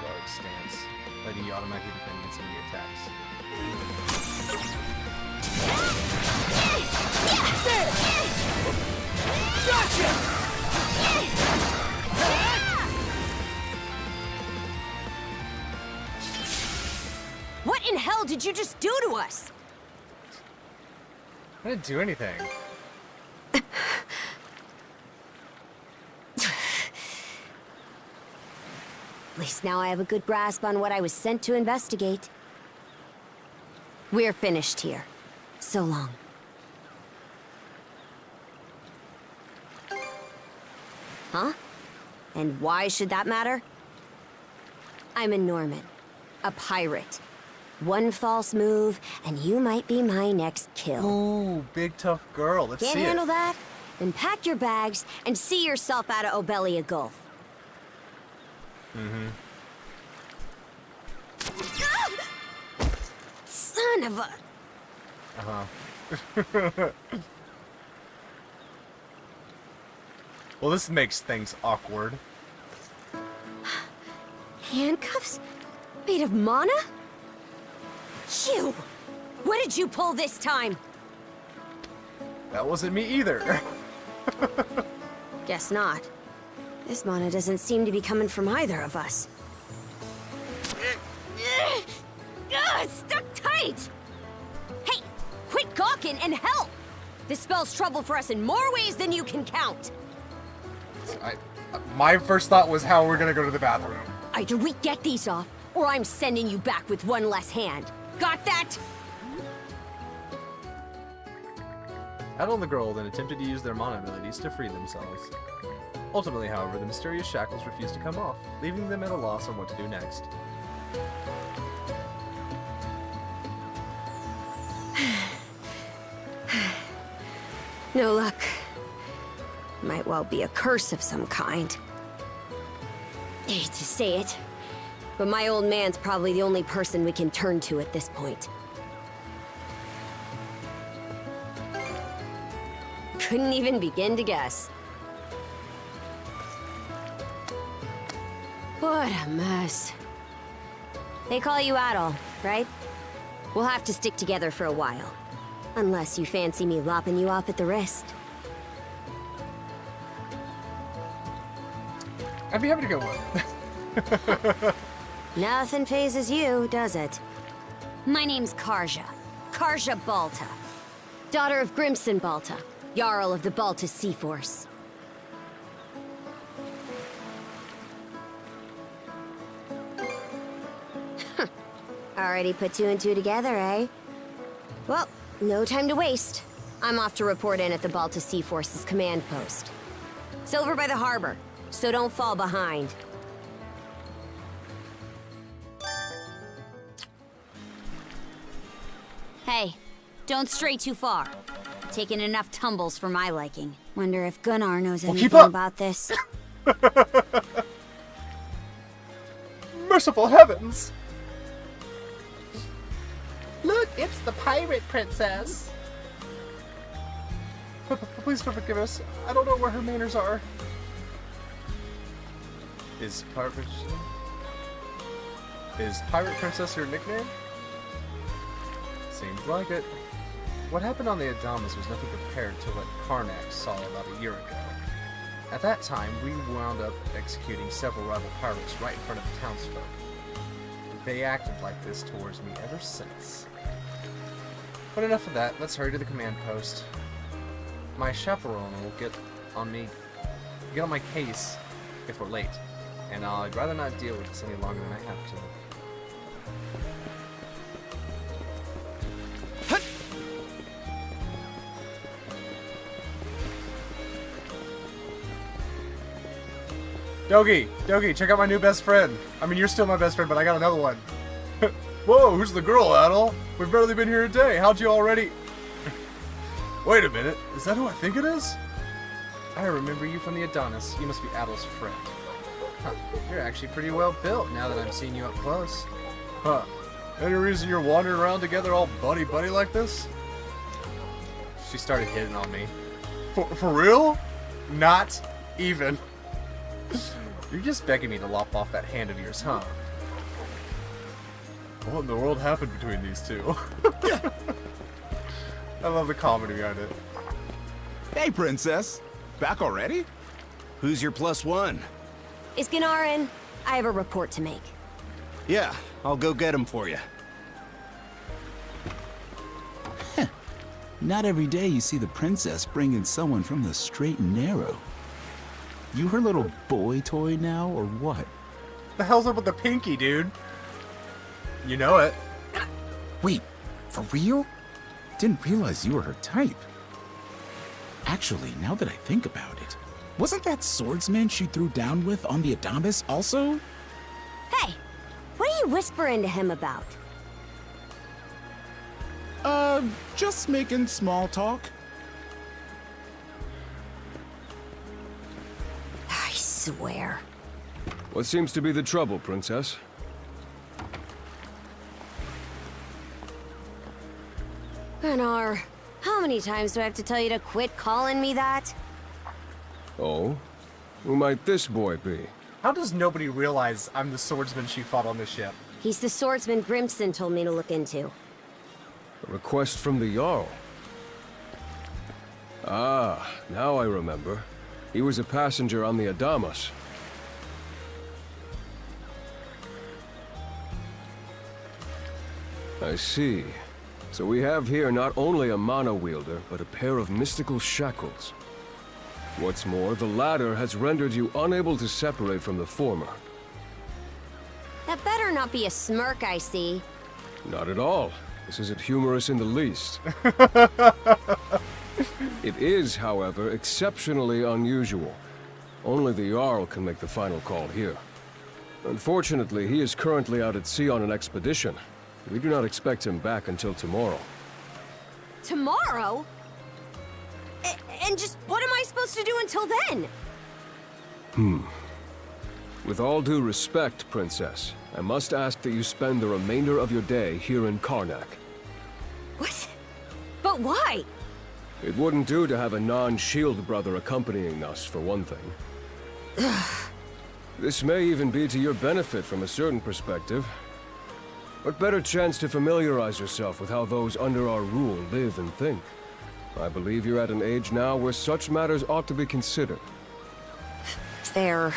guard stance, letting you automatically defend against enemy attacks. Gotcha! What in hell did you just do to us? I didn't do anything. At least now I have a good grasp on what I was sent to investigate. We're finished here. So long. Huh? And why should that matter? I'm a Norman. A pirate. One false move, and you might be my next kill. Ooh, big tough girl. Let's Can't see handle it. that? Then pack your bags and see yourself out of Obelia Gulf. Mm-hmm. Son of a... Uh-huh. Well, this makes things awkward. Handcuffs? Made of mana? You! What did you pull this time? That wasn't me either. Guess not. This mana doesn't seem to be coming from either of us. It's stuck tight! Hey, quit gawking and help! This spells trouble for us in more ways than you can count. My first thought was how we're gonna go to the bathroom. Either we get these off, or I'm sending you back with one less hand. Got that? Adol and the girl then attempted to use their mana abilities to free themselves. Ultimately, however, the mysterious shackles refused to come off, leaving them at a loss on what to do next. No luck. Might well be a curse of some kind. I hate to say it, but my old man's probably the only person we can turn to at this point. Couldn't even begin to guess. What a mess. They call you Adol, right? We'll have to stick together for a while. Unless you fancy me lopping you off at the wrist. I'd be happy to go with. Nothing phases you, does it? My name's Karja. Karja Balta. Daughter of Grimson Balta, Jarl of the Balta Sea Force. Already put two and two together, eh? Well, no time to waste. I'm off to report in at the Balta Sea Force's command post. It's over by the harbor, so don't fall behind. Hey, don't stray too far. Taking enough tumbles for my liking. Wonder if Gunnar knows anything about this. Merciful heavens! Look, it's the pirate princess. Please forgive us. I don't know where her manners are. Is Pirate Princess your nickname? Seems like it. What happened on the Adamas was nothing compared to what Karnak saw about a year ago. At that time, we wound up executing several rival pirates right in front of the townsfolk. They acted like this towards me ever since. But enough of that, let's hurry to the command post. My chaperone will get on my case if we're late, and I'd rather not deal with this any longer than I have to. Dogi, check out my new best friend. I mean, you're still my best friend, but I got another one. Whoa, who's the girl, Adol? We've barely been here a day. How'd you already... Wait a minute, is that who I think it is? I remember you from the Adonis. You must be Adol's friend. Huh, you're actually pretty well built now that I'm seeing you up close. Huh, any reason you're wandering around together all buddy-buddy like this? She started hitting on me. For real? Not even. You're just begging me to lop off that hand of yours, huh? What in the world happened between these two? I love the comedy behind it. Hey, princess. Back already? Who's your +1? Is Gunnar in? I have a report to make. Yeah, I'll go get him for you. Not every day you see the princess bring in someone from the straight and narrow. You her little boy toy now, or what? The hell's up with the pinky, dude? You know it. Wait, for real? Didn't realize you were her type. Actually, now that I think about it, wasn't that swordsman she threw down with on the Adamas also? Hey, what are you whispering to him about? Just making small talk. I swear. What seems to be the trouble, Princess? Gunnar, how many times do I have to tell you to quit calling me that? Oh? Who might this boy be? How does nobody realize I'm the swordsman she fought on the ship? He's the swordsman Grimson told me to look into. A request from the Jarl. Ah, now I remember. He was a passenger on the Adamas. I see. So we have here not only a mana wielder, but a pair of mystical shackles. What's more, the latter has rendered you unable to separate from the former. That better not be a smirk I see. Not at all. This isn't humorous in the least. It is, however, exceptionally unusual. Only the Jarl can make the final call here. Unfortunately, he is currently out at sea on an expedition. We do not expect him back until tomorrow. Tomorrow? And just what am I supposed to do until then? With all due respect, Princess, I must ask that you spend the remainder of your day here in Karnak. What? But why? It wouldn't do to have a non-shield brother accompanying us, for one thing. This may even be to your benefit from a certain perspective. What better chance to familiarize yourself with how those under our rule live and think? I believe you're at an age now where such matters ought to be considered. Fair.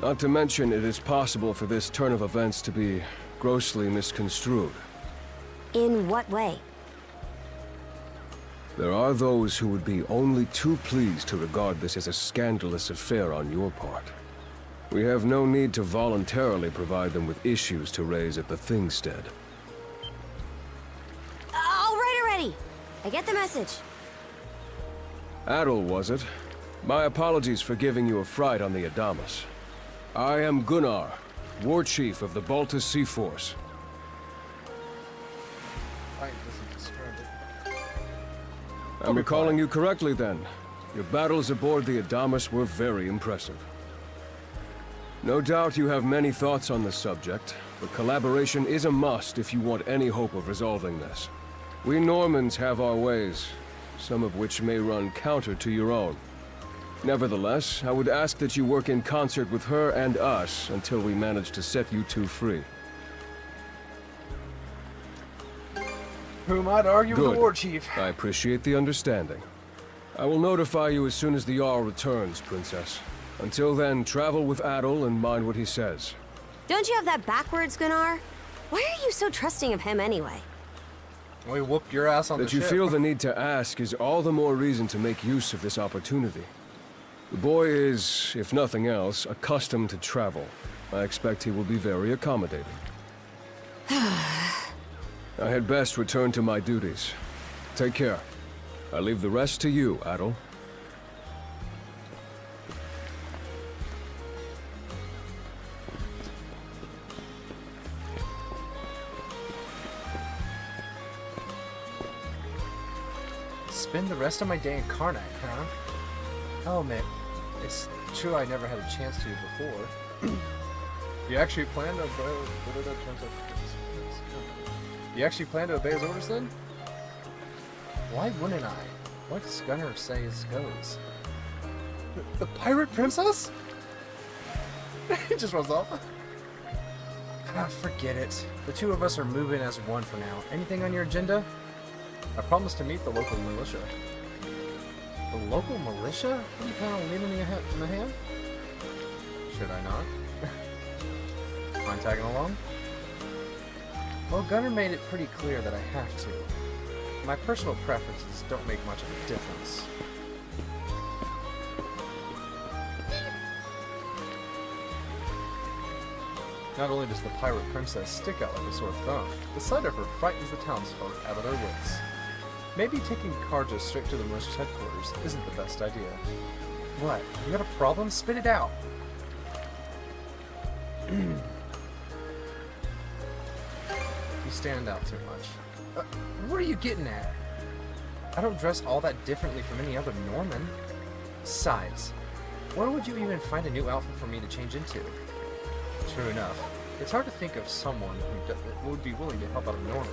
Not to mention, it is possible for this turn of events to be grossly misconstrued. In what way? There are those who would be only too pleased to regard this as a scandalous affair on your part. We have no need to voluntarily provide them with issues to raise at the Thingstead. All right already. I get the message. Adol, was it? My apologies for giving you a fright on the Adamas. I am Gunnar, War Chief of the Baltus Sea Force. I'm recalling you correctly then. Your battles aboard the Adamas were very impressive. No doubt you have many thoughts on this subject, but collaboration is a must if you want any hope of resolving this. We Normans have our ways, some of which may run counter to your own. Nevertheless, I would ask that you work in concert with her and us until we manage to set you two free. Who might argue with the Good. war chief? I appreciate the understanding. I will notify you as soon as the Jarl returns, Princess. Until then, travel with Adol and mind what he says. Don't you have that backwards, Gunnar? Why are you so trusting of him anyway? We whooped your ass on That the ship. you feel the need to ask is all the more reason to make use of this opportunity. The boy is, if nothing else, accustomed to travel. I expect he will be very accommodating. I had best return to my duties. Take care. I leave the rest to you, Adol. Spend the rest of my day in Karnak, huh? Oh man, it's true I never had a chance to before. You actually plan to obey... You actually plan to obey his orders then? Why wouldn't I? What does Gunnar say goes? The pirate princess? He just runs off. Ah, forget it. The two of us are moving as one for now. Anything on your agenda? I promised to meet the local militia. The local militia? What do you plan on leaving me in the hand? Should I not? Mind tagging along? Well, Gunnar made it pretty clear that I have to. My personal preferences don't make much of a difference. Not only does the pirate princess stick out like a sore thumb, the sight of her frightens the townsfolk out of their wits. Maybe taking Karja straight to the militia's headquarters isn't the best idea. What? You got a problem? Spit it out! You stand out too much. What are you getting at? I don't dress all that differently from any other Norman. Besides, where would you even find a new outfit for me to change into? True enough, it's hard to think of someone who would be willing to help out a Norman.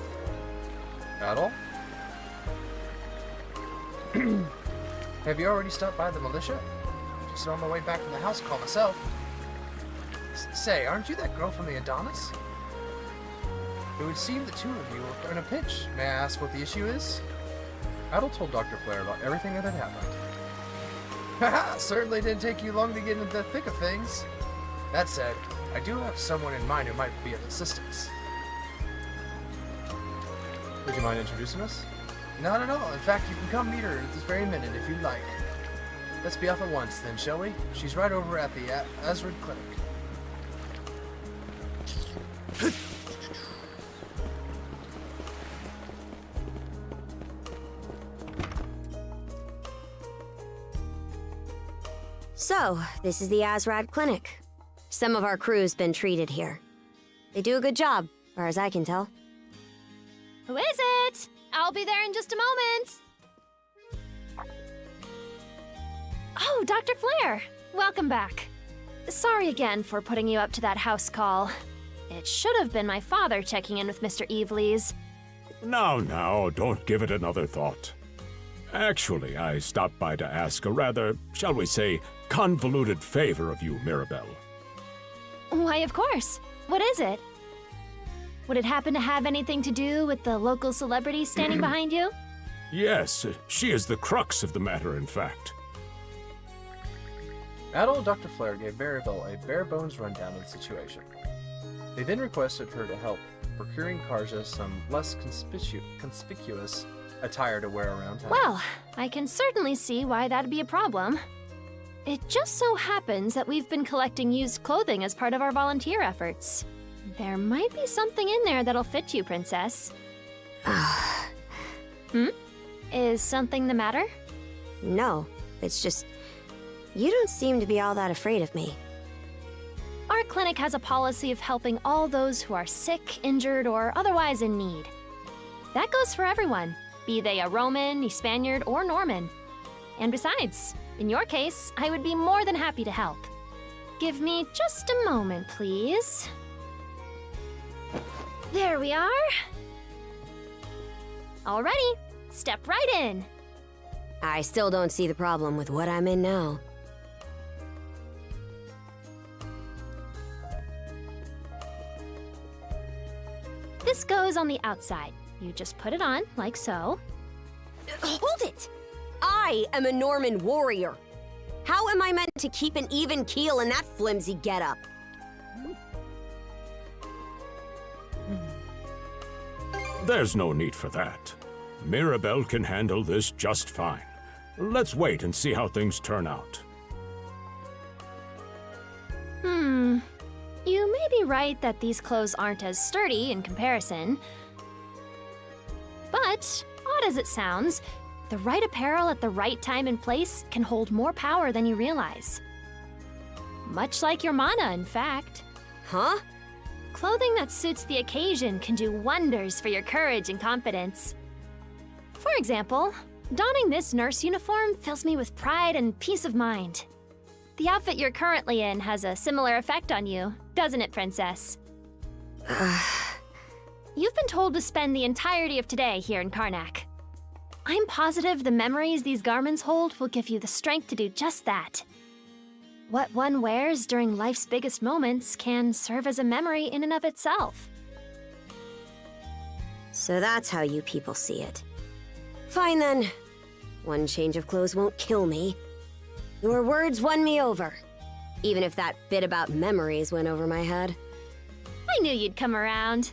Adol? Have you already stopped by the militia? Just on my way back from the house call myself. Say, aren't you that girl from the Adonis? It would seem the two of you are in a pinch. May I ask what the issue is? Adol told Dr. Flair about everything that had happened. Haha, certainly didn't take you long to get into the thick of things. That said, I do have someone in mind who might be of assistance. Would you mind introducing us? Not at all. In fact, you can come meet her at this very minute if you'd like. Let's be off at once then, shall we? She's right over at the Azrid Clinic. So, this is the Azrad Clinic. Some of our crew's been treated here. They do a good job, far as I can tell. Who is it? I'll be there in just a moment. Oh, Dr. Flair. Welcome back. Sorry again for putting you up to that house call. It should have been my father checking in with Mr. Evelees. Now, don't give it another thought. Actually, I stopped by to ask a rather, shall we say, convoluted favor of you, Mirabelle. Why, of course. What is it? Would it happen to have anything to do with the local celebrity standing behind you? Yes, she is the crux of the matter, in fact. Adol and Dr. Flair gave Maribel a bare-bones rundown of the situation. They then requested her to help procuring Karja some less conspicuous attire to wear around town. Well, I can certainly see why that'd be a problem. It just so happens that we've been collecting used clothing as part of our volunteer efforts. There might be something in there that'll fit you, Princess. Is something the matter? No, it's just... you don't seem to be all that afraid of me. Our clinic has a policy of helping all those who are sick, injured, or otherwise in need. That goes for everyone, be they a Roman, a Spaniard, or Norman. And besides, in your case, I would be more than happy to help. Give me just a moment, please. There we are. Alrighty, step right in. I still don't see the problem with what I'm in now. This goes on the outside. You just put it on, like so. Hold it! I am a Norman warrior. How am I meant to keep an even keel in that flimsy getup? There's no need for that. Mirabelle can handle this just fine. Let's wait and see how things turn out. You may be right that these clothes aren't as sturdy in comparison. But, odd as it sounds, the right apparel at the right time and place can hold more power than you realize. Much like your mana, in fact. Huh? Clothing that suits the occasion can do wonders for your courage and confidence. For example, donning this nurse uniform fills me with pride and peace of mind. The outfit you're currently in has a similar effect on you, doesn't it, Princess? You've been told to spend the entirety of today here in Karnak. I'm positive the memories these garments hold will give you the strength to do just that. What one wears during life's biggest moments can serve as a memory in and of itself. So that's how you people see it. Fine then. One change of clothes won't kill me. Your words won me over. Even if that bit about memories went over my head. I knew you'd come around.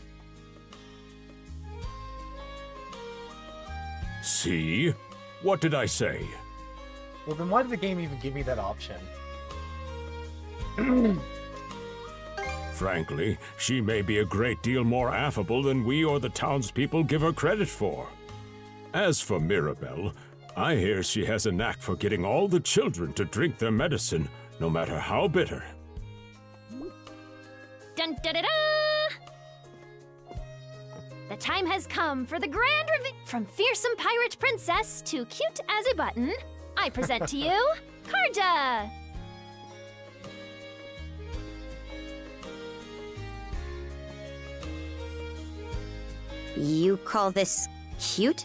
See? What did I say? Well, then why did the game even give me that option? Frankly, she may be a great deal more affable than we or the townspeople give her credit for. As for Mirabelle, I hear she has a knack for getting all the children to drink their medicine, no matter how bitter. Dun da da da! The time has come for the grand reveal. From fearsome pirate princess to cute as a button, I present to you, Karja! You call this cute?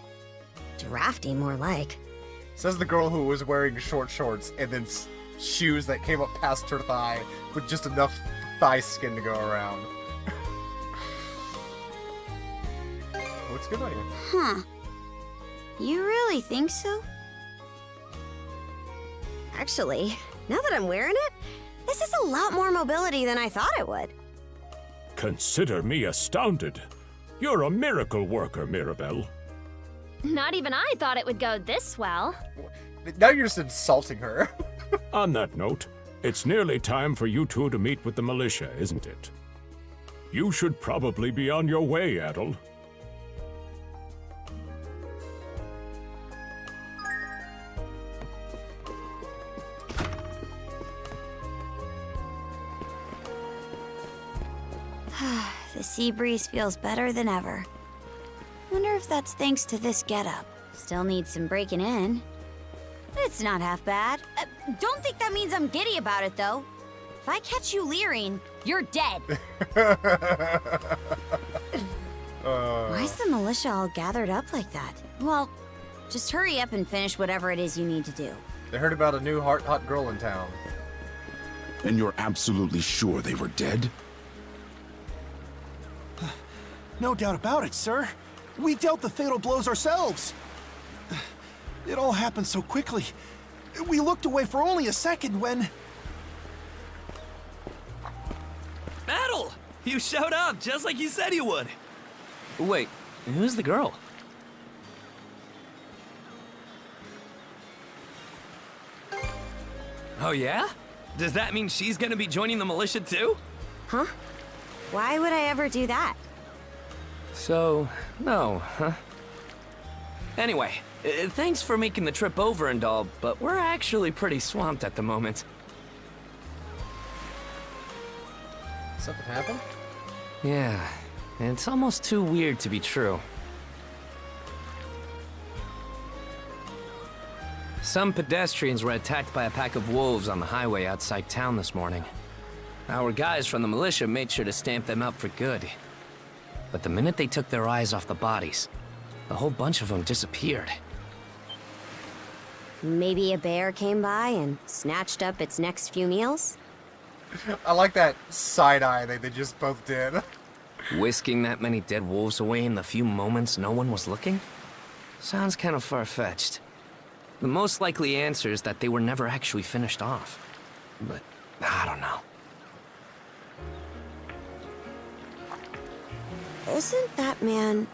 Drafty, more like. Says the girl who was wearing short shorts and then shoes that came up past her thigh with just enough thigh skin to go around. Looks good on you. Huh. You really think so? Actually, now that I'm wearing it, this is a lot more mobility than I thought it would. Consider me astounded. You're a miracle worker, Mirabelle. Not even I thought it would go this well. Now you're just insulting her. On that note, it's nearly time for you two to meet with the militia, isn't it? You should probably be on your way, Adol. The sea breeze feels better than ever. Wonder if that's thanks to this getup. Still needs some breaking in. It's not half bad. Don't think that means I'm giddy about it, though. If I catch you leering, you're dead. Why's the militia all gathered up like that? Well, just hurry up and finish whatever it is you need to do. They heard about a new hot girl in town. And you're absolutely sure they were dead? No doubt about it, sir. We dealt the fatal blows ourselves. It all happened so quickly. We looked away for only a second when... Adol! You showed up just like you said you would. Wait, who's the girl? Oh yeah? Does that mean she's gonna be joining the militia too? Huh? Why would I ever do that? So, no, huh? Anyway, thanks for making the trip over and all, but we're actually pretty swamped at the moment. Something happened? Yeah, it's almost too weird to be true. Some pedestrians were attacked by a pack of wolves on the highway outside town this morning. Our guys from the militia made sure to stamp them out for good. But the minute they took their eyes off the bodies, the whole bunch of them disappeared. Maybe a bear came by and snatched up its next few meals? I like that side eye they just both did. Whisking that many dead wolves away in the few moments no one was looking? Sounds kind of far-fetched. The most likely answer is that they were never actually finished off. But I don't know. Isn't that man...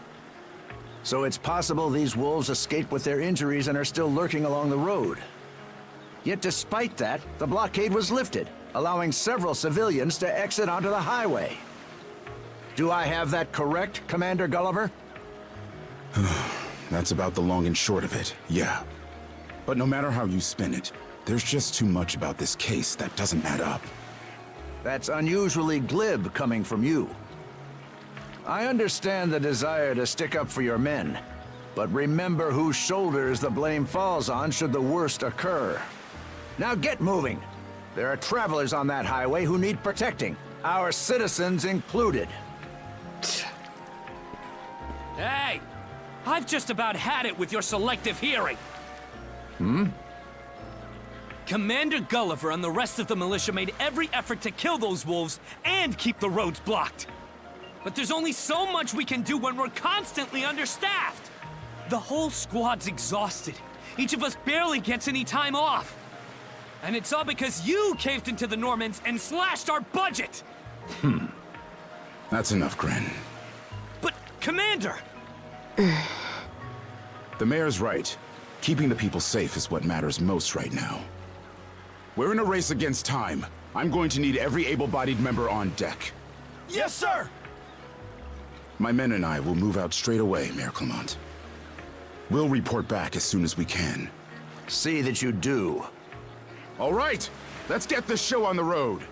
So it's possible these wolves escaped with their injuries and are still lurking along the road. Yet despite that, the blockade was lifted, allowing several civilians to exit onto the highway. Do I have that correct, Commander Gulliver? That's about the long and short of it, yeah. But no matter how you spin it, there's just too much about this case that doesn't add up. That's unusually glib coming from you. I understand the desire to stick up for your men, but remember whose shoulders the blame falls on should the worst occur. Now get moving. There are travelers on that highway who need protecting, our citizens included. Hey! I've just about had it with your selective hearing. Commander Gulliver and the rest of the militia made every effort to kill those wolves and keep the roads blocked. But there's only so much we can do when we're constantly understaffed. The whole squad's exhausted. Each of us barely gets any time off. And it's all because you caved into the Normans and slashed our budget! That's enough, Gren. But, Commander! The mayor's right. Keeping the people safe is what matters most right now. We're in a race against time. I'm going to need every able-bodied member on deck. Yes, sir! My men and I will move out straight away, Mayor Clement. We'll report back as soon as we can. See that you do. All right, let's get this show on the road.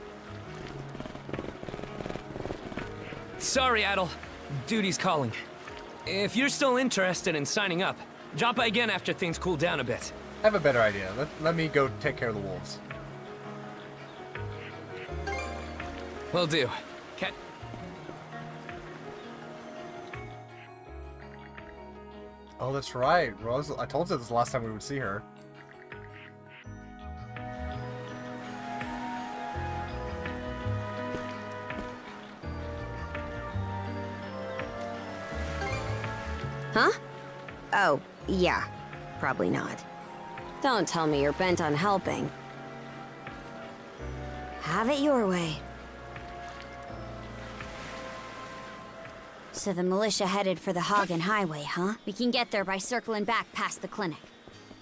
Sorry, Adol. Duty's calling. If you're still interested in signing up, drop by again after things cool down a bit. I have a better idea. Let me go take care of the wolves. Will do. Oh, that's right. Rose, I told you this last time we would see her. Huh? Oh, yeah. Probably not. Don't tell me you're bent on helping. Have it your way. So the militia headed for the Hagen Highway, huh? We can get there by circling back past the clinic.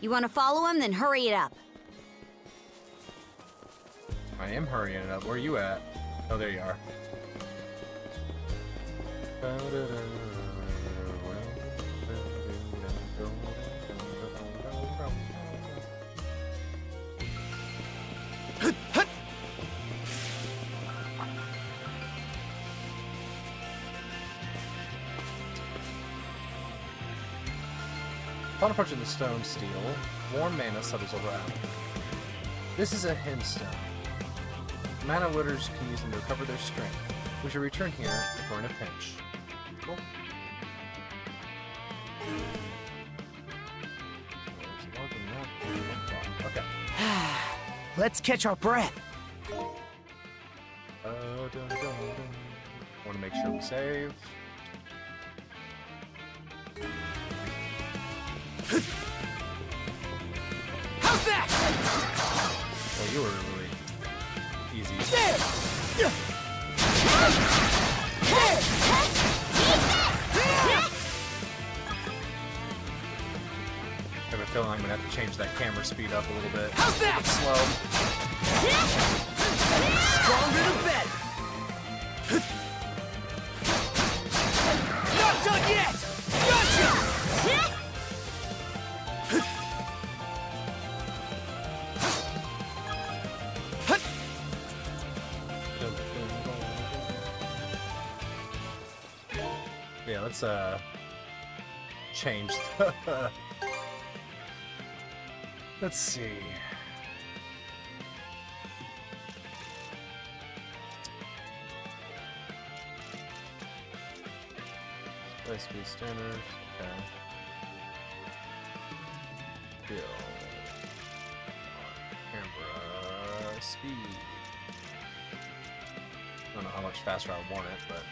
You want to follow him? Then hurry it up. I am hurrying it up. Where are you at? Oh, there you are. Upon approaching the stone steel, warm mana settles around. This is a hemstone. Mana witters can use them to recover their strength. We should return here if we're in a pinch. Cool. Okay. Let's catch our breath. Want to make sure we save. How's that? Well, you were really easy. I have a feeling I'm gonna have to change that camera speed up a little bit. How's that? It's slow. Stronger than better. Not done yet. Gotcha. Yeah, let's change the let's see. Spice speed standards, okay. Build camera speed. I don't know how much faster I want it, but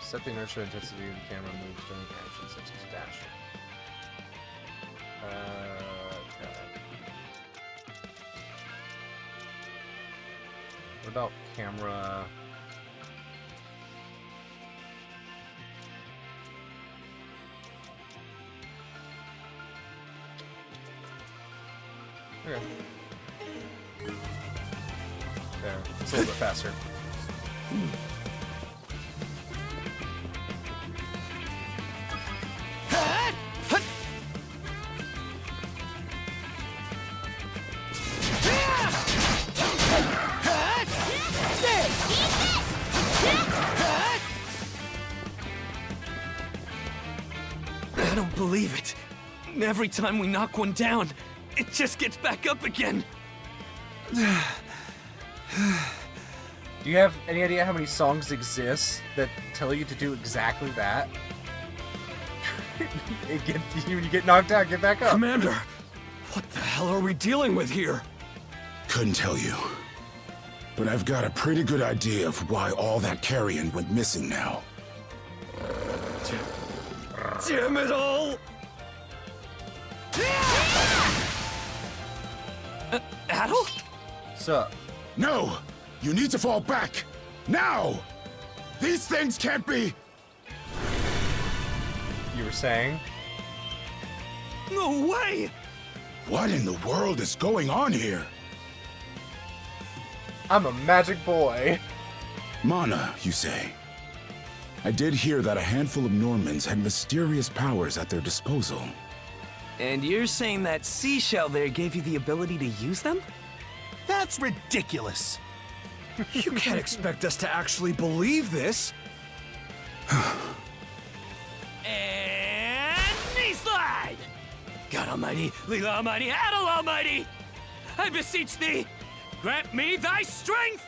set the inertia intensity of the camera moves during action such as dashing. Okay. What about camera? Okay. There. It's a little bit faster. I don't believe it. Every time we knock one down, it just gets back up again. Do you have any idea how many songs exist that tell you to do exactly that? You get knocked out, get back up. Commander, what the hell are we dealing with here? Couldn't tell you. But I've got a pretty good idea of why all that carrion went missing now. Damn it all! Adol? Sup? No! You need to fall back! Now! These things can't be... You were saying? No way! What in the world is going on here? I'm a magic boy. Mana, you say? I did hear that a handful of Normans had mysterious powers at their disposal. And you're saying that seashell there gave you the ability to use them? That's ridiculous. You can't expect us to actually believe this. And knee slide! God Almighty, Leela Almighty, Adol Almighty! I beseech thee, grant me thy strength!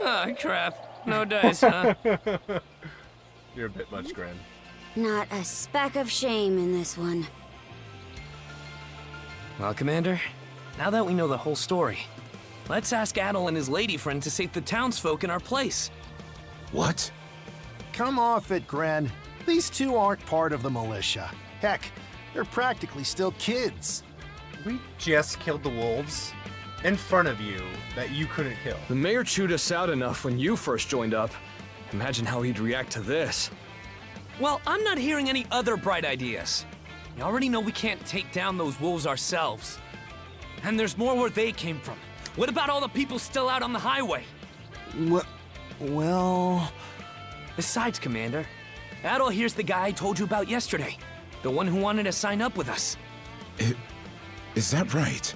Oh, crap. No dice, huh? You're a bit much, Gren. Not a speck of shame in this one. Well, Commander, now that we know the whole story, let's ask Adol and his lady friend to save the townsfolk in our place. What? Come off it, Gren. These two aren't part of the militia. Heck, they're practically still kids. We just killed the wolves in front of you that you couldn't kill. The mayor chewed us out enough when you first joined up. Imagine how he'd react to this. Well, I'm not hearing any other bright ideas. You already know we can't take down those wolves ourselves. And there's more where they came from. What about all the people still out on the highway? Well... Besides, Commander, Adol here's the guy I told you about yesterday. The one who wanted to sign up with us. Is that right?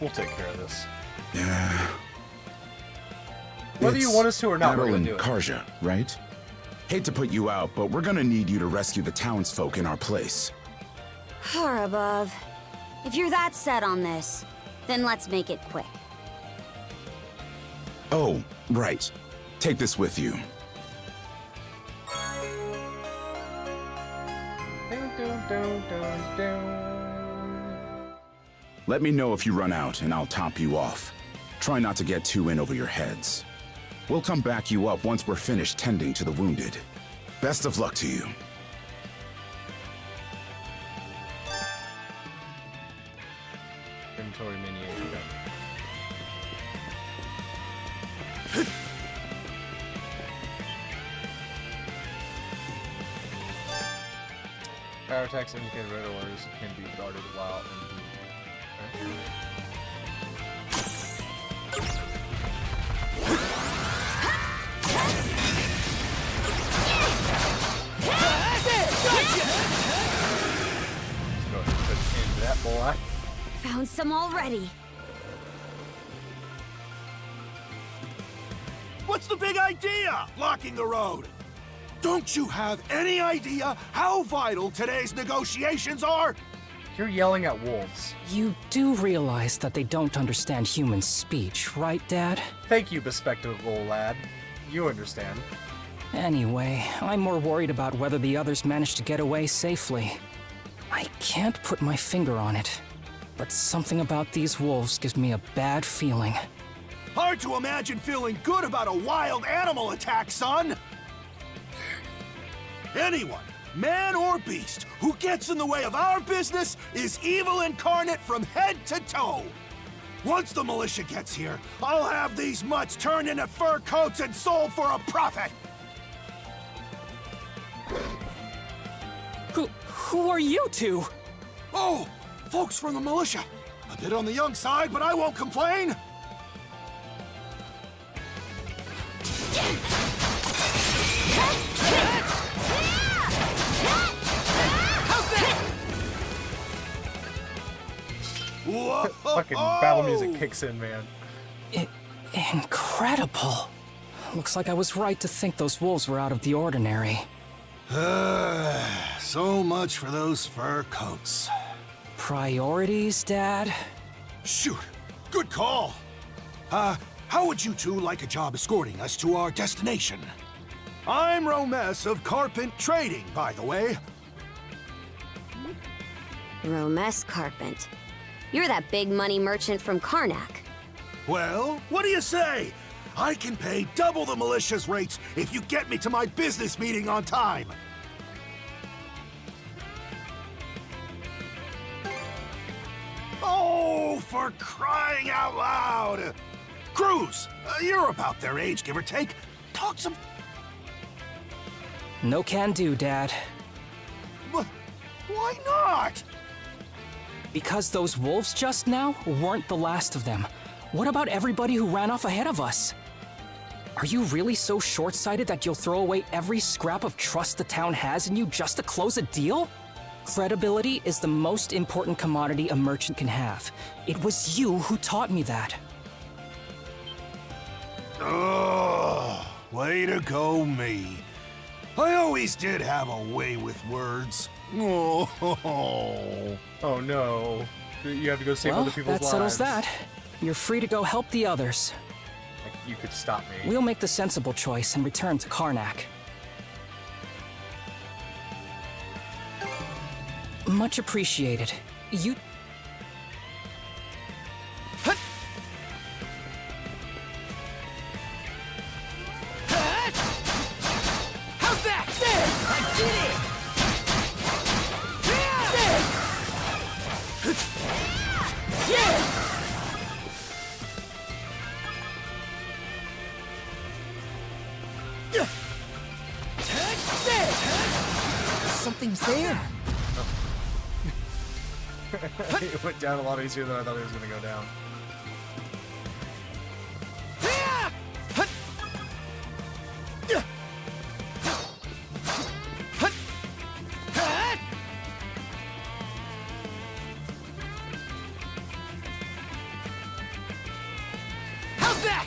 We'll take care of this. Yeah. Whether you want us to or not, we're gonna do it. Karja, right? Hate to put you out, but we're gonna need you to rescue the townsfolk in our place. Far above. If you're that set on this, then let's make it quick. Oh, right. Take this with you. Let me know if you run out, and I'll top you off. Try not to get too in over your heads. We'll come back you up once we're finished tending to the wounded. Best of luck to you. Inventory menu. Power attacks indicate red orders can be guarded while in the... Let's go ahead and put into that boy. Found some already. What's the big idea? Blocking the road. Don't you have any idea how vital today's negotiations are? You're yelling at wolves. You do realize that they don't understand human speech, right, Dad? Thank you, bespectacled lad. You understand. Anyway, I'm more worried about whether the others managed to get away safely. I can't put my finger on it, but something about these wolves gives me a bad feeling. Hard to imagine feeling good about a wild animal attack, son! Anyone, man or beast, who gets in the way of our business is evil incarnate from head to toe. Once the militia gets here, I'll have these mutts turned into fur coats and sold for a profit. Who are you two? Oh, folks from the militia. A bit on the young side, but I won't complain. Whoa! Fucking battle music kicks in, man. Incredible. Looks like I was right to think those wolves were out of the ordinary. So much for those fur coats. Priorities, Dad? Shoot, good call. How would you two like a job escorting us to our destination? I'm Romes of Carpent Trading, by the way. Romes Carpent. You're that big money merchant from Karnak. Well, what do you say? I can pay double the militia's rates if you get me to my business meeting on time. Oh, for crying out loud! Cruz, you're about their age, give or take. Talk some... No can do, Dad. Why not? Because those wolves just now weren't the last of them. What about everybody who ran off ahead of us? Are you really so short-sighted that you'll throw away every scrap of trust the town has in you just to close a deal? Credibility is the most important commodity a merchant can have. It was you who taught me that. Oh, way to go, me. I always did have a way with words. Oh, oh no. You have to go save Well, other people's that settles lives. that. You're free to go help the others. Like, you could stop me. We'll make the sensible choice and return to Karnak. Much appreciated. You... How's that? I did it! Nothing's there. It went down a lot easier than I thought it was going to go down. How's that?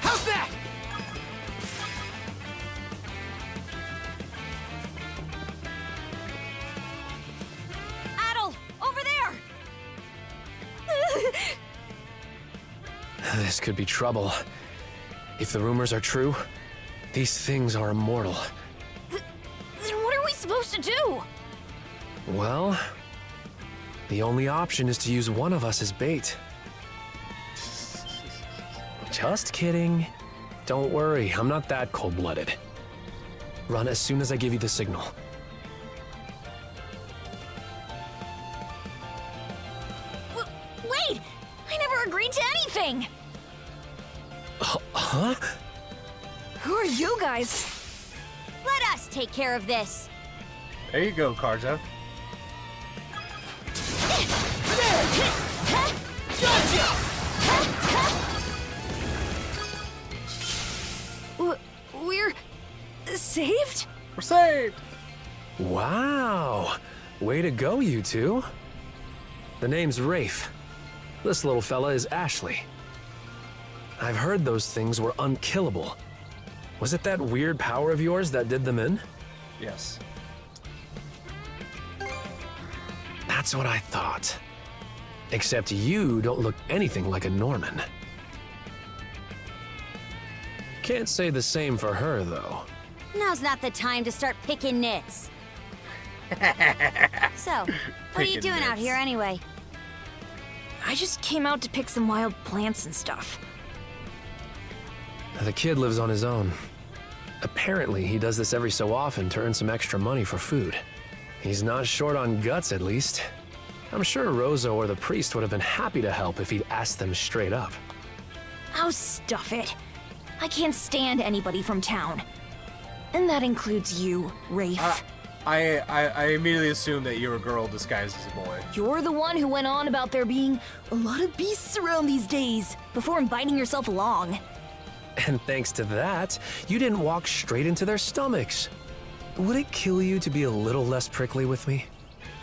How's that? Adol, over there! This could be trouble. If the rumors are true, these things are immortal. Then what are we supposed to do? Well, the only option is to use one of us as bait. Just kidding. Don't worry, I'm not that cold-blooded. Run as soon as I give you the signal. Wait! I never agreed to anything! Huh? Who are you guys? Let us take care of this. There you go, Karja. We're saved? We're saved! Wow! Way to go, you two. The name's Rafe. This little fella is Ashley. I've heard those things were unkillable. Was it that weird power of yours that did them in? Yes. That's what I thought. Except you don't look anything like a Norman. Can't say the same for her, though. Now's not the time to start picking nits. So, what are you Picking doing out nits. here anyway? I just came out to pick some wild plants and stuff. The kid lives on his own. Apparently, he does this every so often to earn some extra money for food. He's not short on guts, at least. I'm sure Rosa or the priest would have been happy to help if he'd asked them straight up. Oh, stuff it. I can't stand anybody from town. And that includes you, Rafe. I immediately assumed that you're a girl disguised as a boy. You're the one who went on about there being a lot of beasts around these days, before inviting yourself along. And thanks to that, you didn't walk straight into their stomachs. Would it kill you to be a little less prickly with me?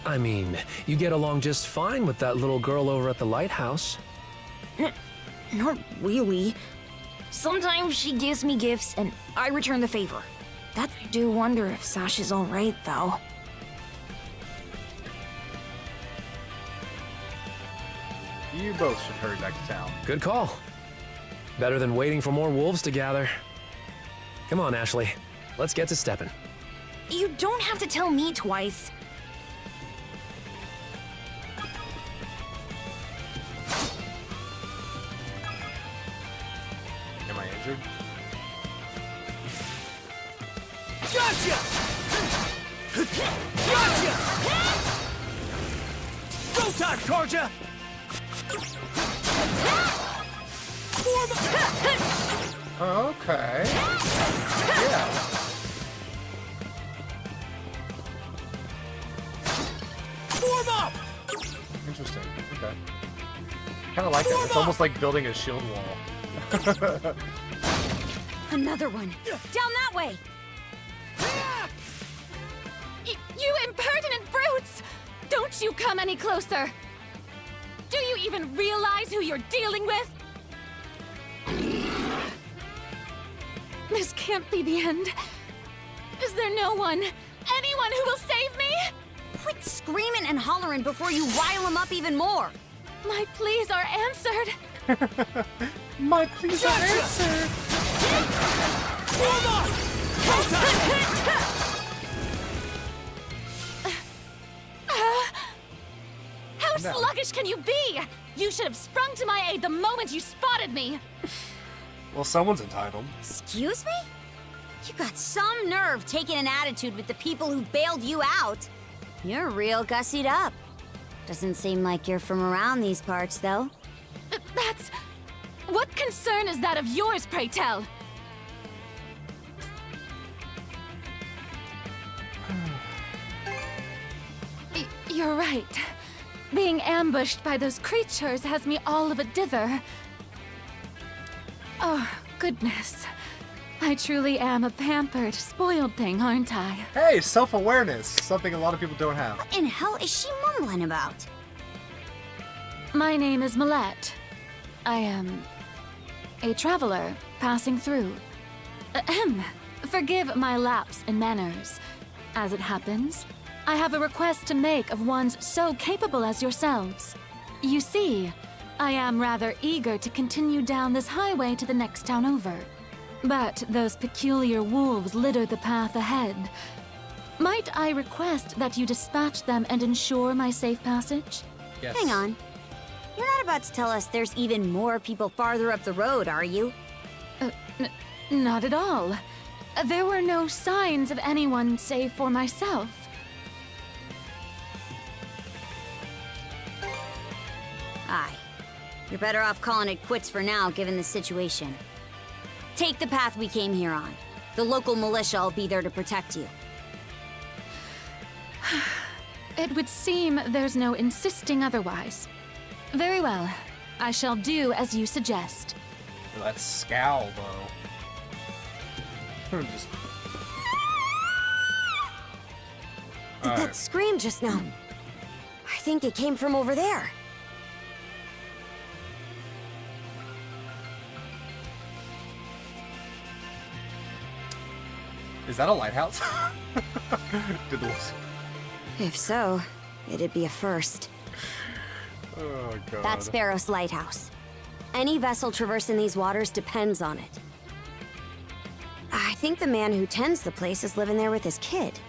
I mean, you get along just fine with that little girl over at the lighthouse. Not really. Sometimes she gives me gifts, and I return the favor. I do wonder if Sash is alright, though. You both should hurry back to town. Good call. Better than waiting for more wolves to gather. Come on, Ashley. Let's get to stepping. You don't have to tell me twice. Am I injured? Gotcha! Gotcha! Go time, Karja! Okay. Yeah. Form up! Interesting. Okay. Kind of like that. It's almost like building a shield wall. Another one. Down that way. You impertinent brutes! Don't you come any closer! Do you even realize who you're dealing with? This can't be the end. Is there no one, anyone who will save me? Quit screaming and hollering before you rile them up even more. My pleas are answered. My pleas are answered. How No. sluggish can you be? You should have sprung to my aid the moment you spotted me. Well, someone's entitled. Excuse me? You got some nerve taking an attitude with the people who bailed you out. You're real gussied up. Doesn't seem like you're from around these parts, though. That's... What concern is that of yours, pray tell? You're right. Being ambushed by those creatures has me all of a dither. Oh, goodness. I truly am a pampered, spoiled thing, aren't I? Hey, self-awareness. Something a lot of people don't have. What in hell is she mumbling about? My name is Millette. I am a traveler passing through. Ahem. Forgive my lapse in manners. As it happens, I have a request to make of ones so capable as yourselves. You see, I am rather eager to continue down this highway to the next town over. But those peculiar wolves litter the path ahead. Might I request that you dispatch them and ensure my safe passage? Yes. Hang on. You're not about to tell us there's even more people farther up the road, are you? Not at all. There were no signs of anyone save for myself. Aye. You're better off calling it quits for now, given the situation. Take the path we came here on. The local militia will be there to protect you. It would seem there's no insisting otherwise. Very well. I shall do as you suggest. That scowl, though. Just... That scream just now. I think it came from over there. Is that a lighthouse? Did the wolves... If so, it'd be a first. Oh, God. That's Sparrow's lighthouse. Any vessel traversing these waters depends on it. I think the man who tends the place is living there with his kid.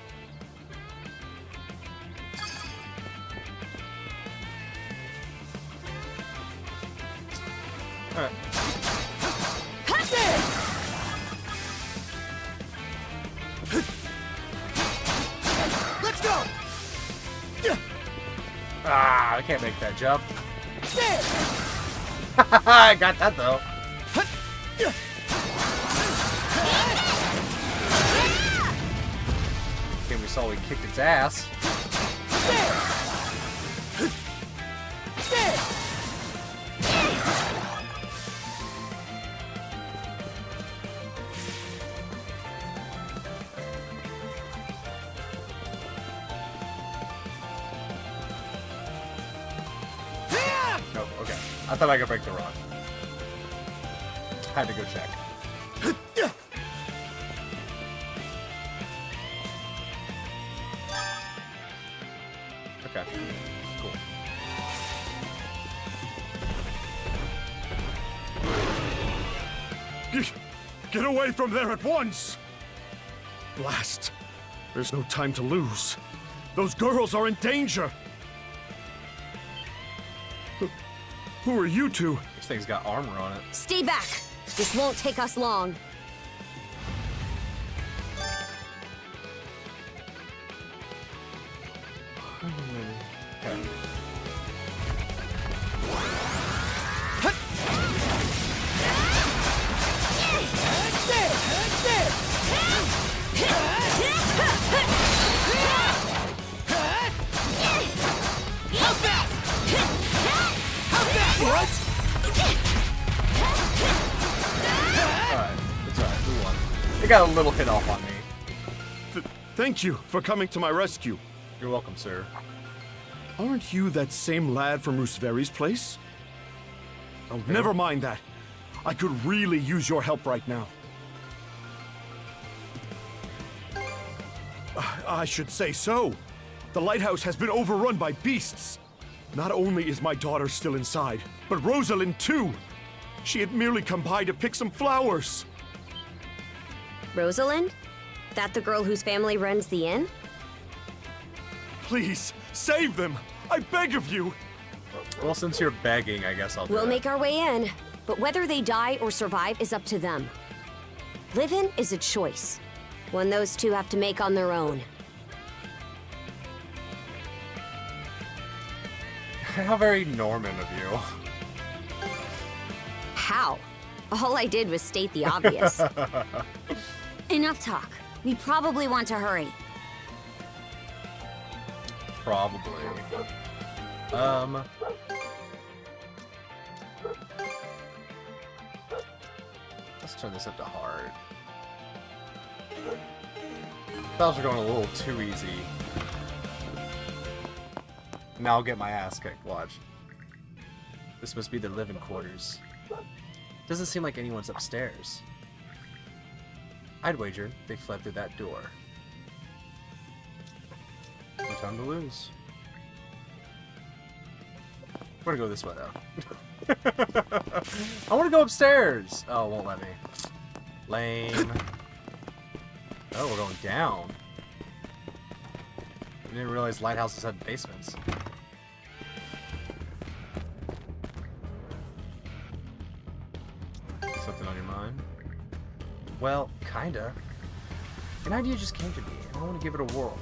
All right. Let's go! Ah, I can't make that jump. I got that, though. Okay, we saw we kicked its ass. No, okay. I thought I could break the rod. Had to go check. Okay, cool. Get away from there at once! Blast. There's no time to lose. Those girls are in danger! Who are you two? This thing's got armor on it. Stay back! This won't take us long. Okay. How fast? How fast? What? Alright, it's alright, we won. They got a little hit off on me. Thank you for coming to my rescue. You're welcome, sir. Aren't you that same lad from Rooseveri's place? Oh, never mind that. I could really use your help right now. I should say so. The lighthouse has been overrun by beasts. Not only is my daughter still inside, but Rosalind too. She had merely come by to pick some flowers. Rosalind? That the girl whose family runs the inn? Please, save them! I beg of you! Well, since you're begging, I guess I'll do We'll it. make our way in, but whether they die or survive is up to them. Living is a choice, one those two have to make on their own. How very Norman of you. How? All I did was state the obvious. Enough talk. We probably want to hurry. Probably. Let's turn this up to hard. Battles are going a little too easy. Now I'll get my ass kicked, watch. This must be their living quarters. Doesn't seem like anyone's upstairs. I'd wager they fled through that door. No time to lose. We're gonna go this way, though. I want to go upstairs! Oh, it won't let me. Lame. Oh, we're going down. I didn't realize lighthouses had basements. Something on your mind? Well, kinda. An idea just came to me, and I want to give it a whirl.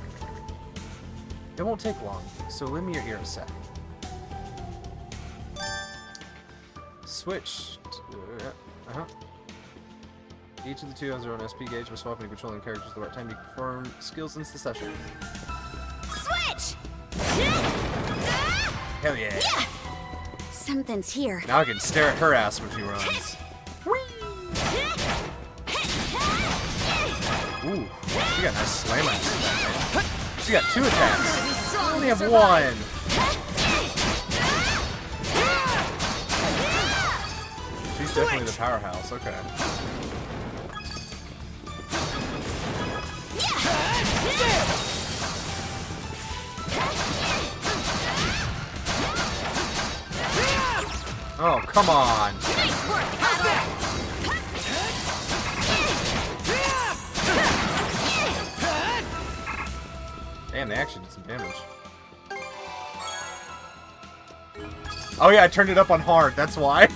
It won't take long, so lend me your ear a sec. Switch. Each of the two has their own SP gauge for swapping and controlling characters at the right time to perform skills in the session. Switch! Hell yeah! Something's here. Now I can stare at her ass when she runs. Ooh, she got a nice slam ass. She got 2 attacks. I only have 1. She's definitely the powerhouse. Okay. Oh, come on. Damn, they actually did some damage. Oh yeah, I turned it up on hard, that's why.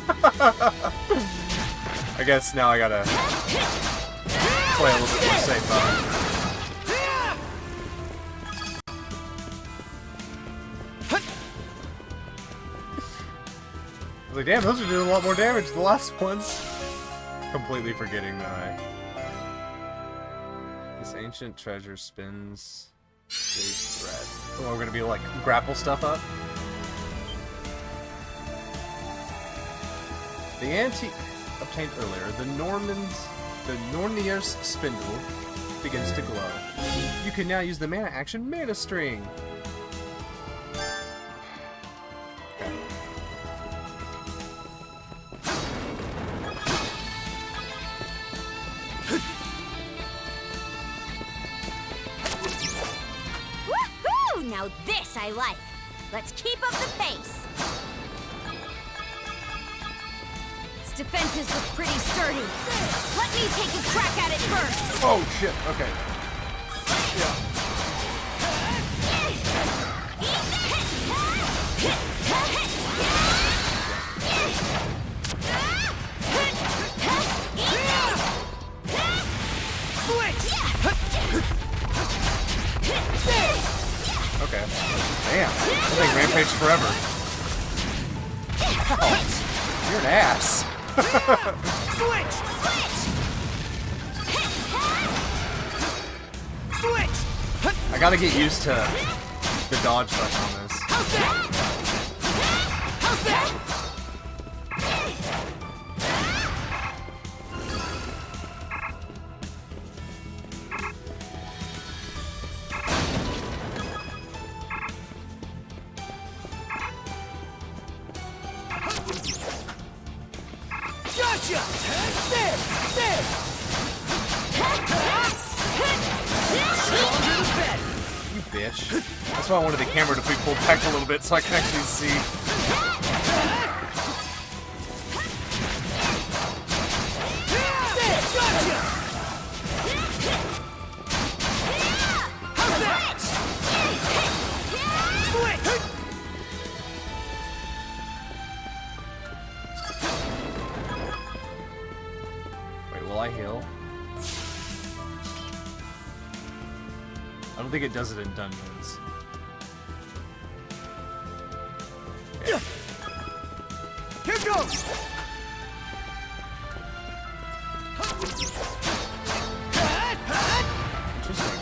I guess now I gotta play a little bit more safe, though. I was like, damn, those are doing a lot more damage than the last ones. Completely forgetting that this ancient treasure spins this thread. Oh, we're gonna be like grapple stuff up. The antique obtained earlier, the Nornier's spindle begins to glow. You can now use the mana action Mana String. Woohoo! Now this I like. Let's keep up the pace. Defenses look pretty sturdy. Let me take a crack at it first. Oh shit, okay. Yeah. Okay. Damn. I think Rampage forever. Oh, you're an ass. Switch! Switch! I gotta get used to the dodge button on this. How's that? How's that? Gotcha! There! There! Stronger the better! You bitch. That's why I wanted the camera to be pulled back a little bit so I can actually see. Wait, will I heal? I don't think it does it in dungeons. Here goes! Interesting.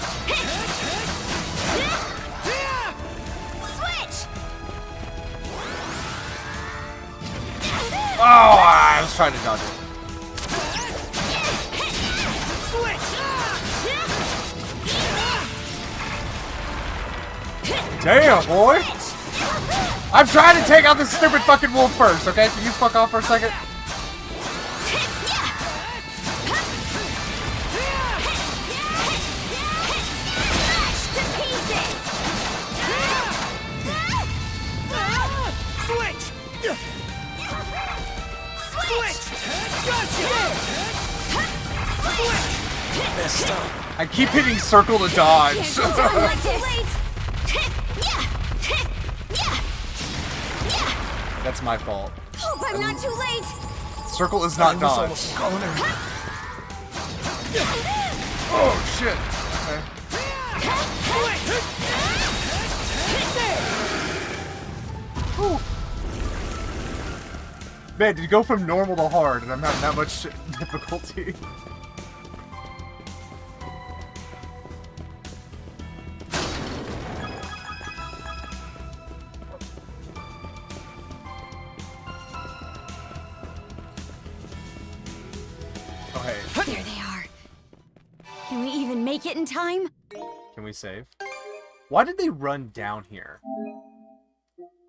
I was trying to dodge it. Damn, boy! I'm trying to take out this stupid fucking wolf first, okay? Can you fuck off for a second? I keep hitting circle to dodge. That's my fault. Hope I'm not too late. Circle is not dodge. Oh shit. Okay. Ooh. Man, did you go from normal to hard, and I'm having that much difficulty. There they are. Can we even make it in time? Can we save? Why did they run down here?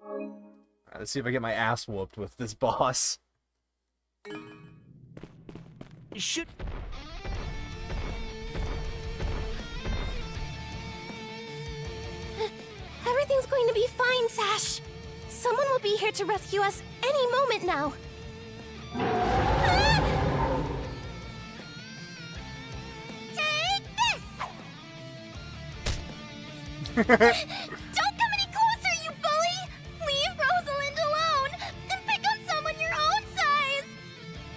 Alright, let's see if I get my ass whooped with this boss. You should. Everything's going to be fine, Sash. Someone will be here to rescue us any moment now. Don't come any closer, you bully! Leave Rosalind alone and pick on someone your own size!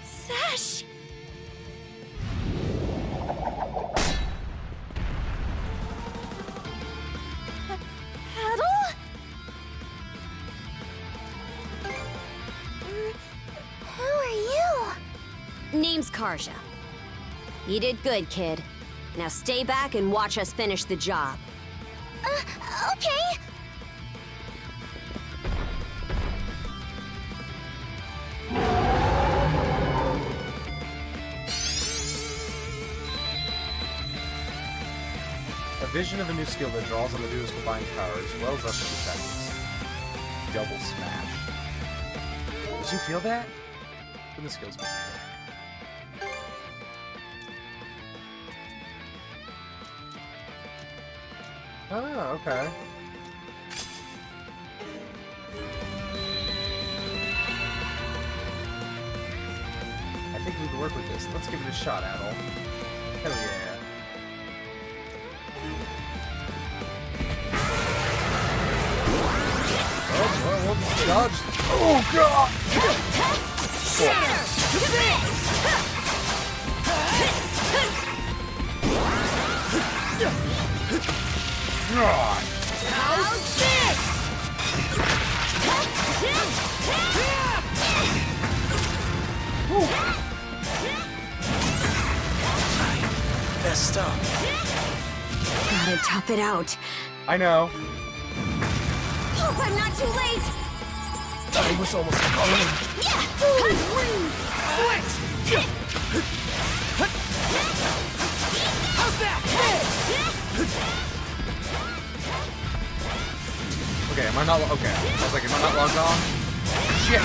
Sash! Adol? Who are you? Name's Karja. You did good, kid. Now stay back and watch us finish the job. Okay. A vision of a new skill that draws on the duo's combined powers wells up in seconds. Double smash. Did you feel that? When the skills make Oh, okay. I think we can work with this. Let's give it a shot, Adol. Hell yeah. Oh, well, dodge. Oh, God! God. How's this? Messed up. Gotta tough it out. I know. Hope I'm not too late. I was almost gone. How's that? Okay, am I not? Okay. I was like, am I not logged on? Shit.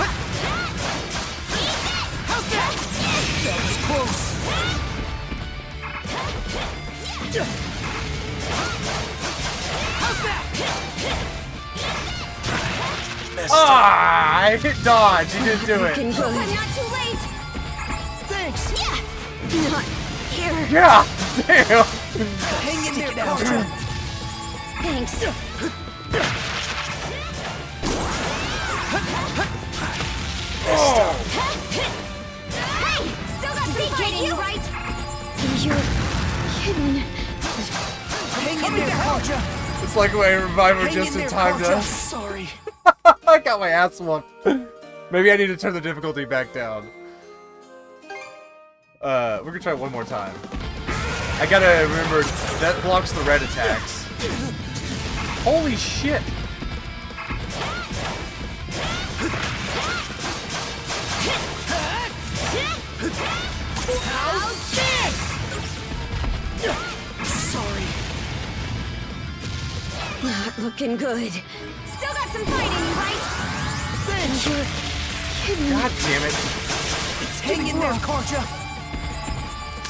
How's that? That was close. How's that? Ah! I hit dodge. You didn't do it. I'm not too late. Thanks. Yeah. Not here. Yeah. Damn. Hang in there now. Thanks. Oh. Hey, still got some fight in you, right? You're kidding. Hang in there, Karja. It's like my reviver just in time to. Sorry. I got my ass whooped. Maybe I need to turn the difficulty back down. We're gonna try it one more time. I gotta remember that blocks the red attacks. Holy shit! Looking good. Still got some fight in you, right? God damn it. Hang in there, Karja.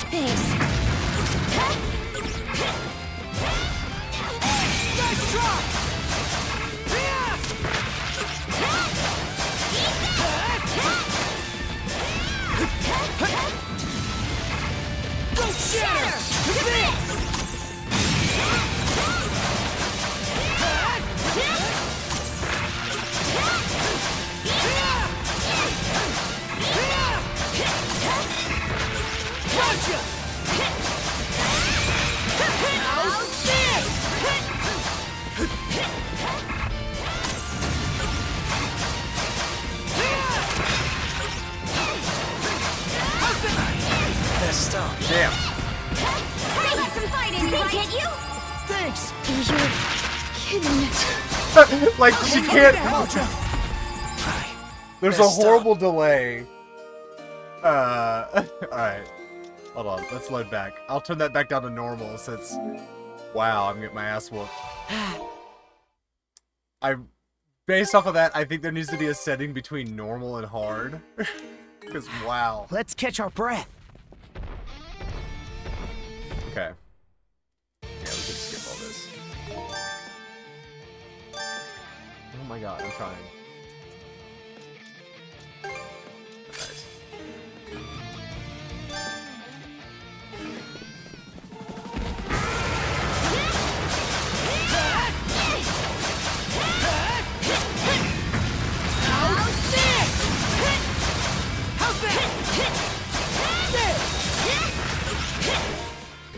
Thanks. Nice drop! Go shatter! This! Gotcha! How's Messed up. Damn. Still got some fight in you, right? Can't you? Thanks! You're kidding. Like, she can't... There's a horrible delay. Alright. Hold on, let's load back. I'll turn that back down to normal since... Wow, I'm getting my ass whooped. Based off of that, I think there needs to be a setting between normal and hard. Because, wow. Let's catch our breath. Okay. Yeah, we can skip all this. Oh my god, I'm trying. Nice.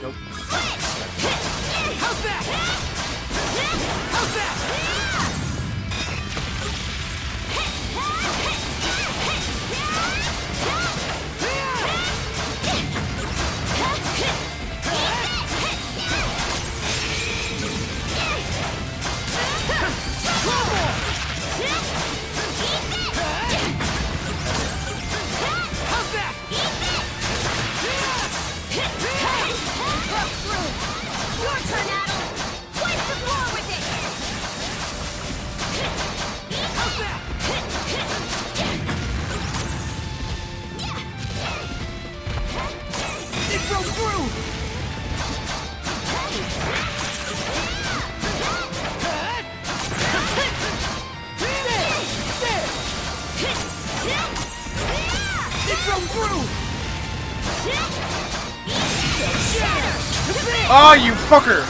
Nope. How's that? How's that? Your turn, Adol! Wipe the floor with it! How's that? It broke through! It broke through! Oh, you fucker!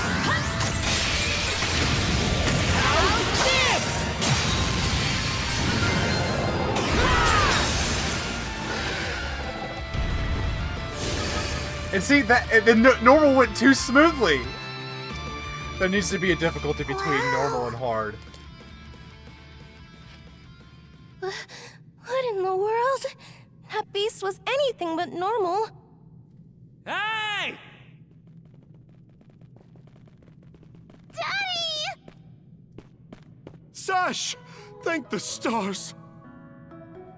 And see, that the normal went too smoothly. There needs to be a difficulty between normal and hard. What in the world? That beast was anything but normal. Hey! Daddy! Sash! Thank the stars!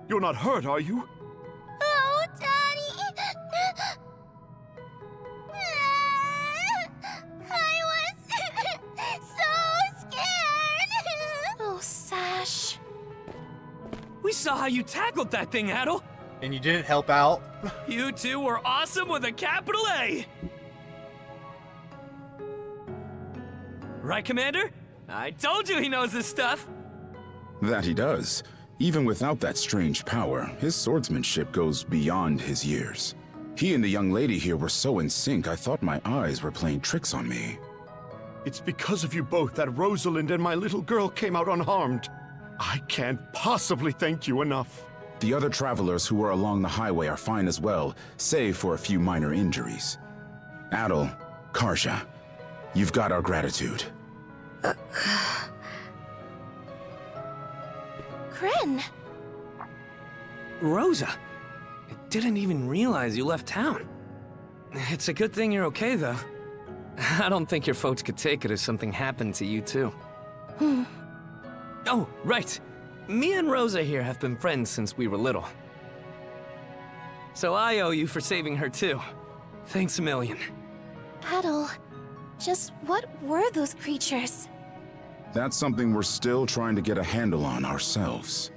You're not hurt, are you? Oh, Daddy! I was so scared! Oh, Sash. We saw how you tackled that thing, Adol. And you didn't help out? You two were awesome with a capital A! Right, Commander? I told you he knows his stuff! That he does. Even without that strange power, his swordsmanship goes beyond his years. He and the young lady here were so in sync, I thought my eyes were playing tricks on me. It's because of you both that Rosalind and my little girl came out unharmed. I can't possibly thank you enough. The other travelers who were along the highway are fine as well, save for a few minor injuries. Adol, Karja, you've got our gratitude. Kren. Rosa, I didn't even realize you left town. It's a good thing you're okay, though. I don't think your folks could take it if something happened to you, too. Oh, right. Me and Rosa here have been friends since we were little. So I owe you for saving her, too. Thanks a million. Adol, just what were those creatures? That's something we're still trying to get a handle on ourselves.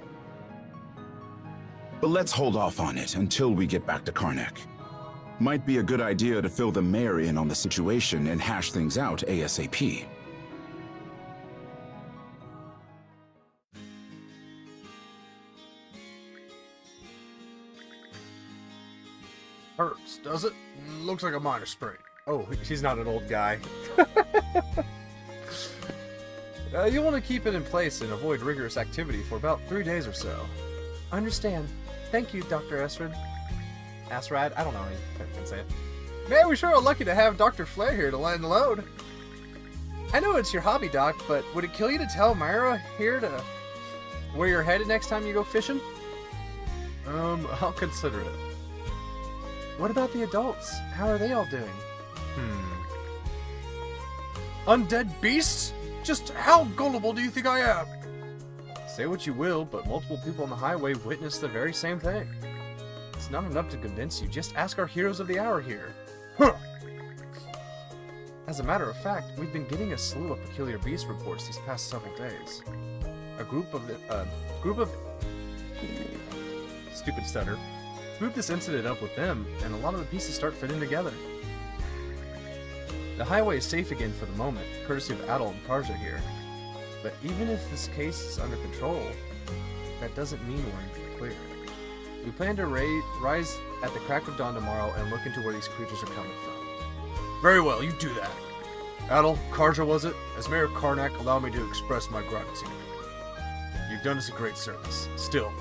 But let's hold off on it until we get back to Karnak. Might be a good idea to fill the mayor in on the situation and hash things out ASAP. Hurts, does it? Looks like a minor sprain. Oh, he's not an old guy. You'll want to keep it in place and avoid rigorous activity for about 3 days or so. I understand. Thank you, Dr. Esrad. Asrad? I don't know how you can say it. Man, we sure are lucky to have Dr. Flair here to lighten the load. I know it's your hobby, Doc, but would it kill you to tell Myra here to where you're headed next time you go fishing? I'll consider it. What about the adults? How are they all doing? Undead beasts? Just how gullible do you think I am? Say what you will, but multiple people on the highway witnessed the very same thing. It's not enough to convince you. Just ask our heroes of the hour here. Huh. As a matter of fact, we've been getting a slew of peculiar beast reports these past several days. A group of stupid stutter. Group this incident up with them, and a lot of the pieces start fitting together. The highway is safe again for the moment, courtesy of Adol and Karja here. But even if this case is under control, that doesn't mean we're in the clear. We plan to rise at the crack of dawn tomorrow and look into where these creatures are coming from. Very well, you do that. Adol, Karja was it? As Mayor of Karnak, allow me to express my gratitude. You've done us a great service. Still,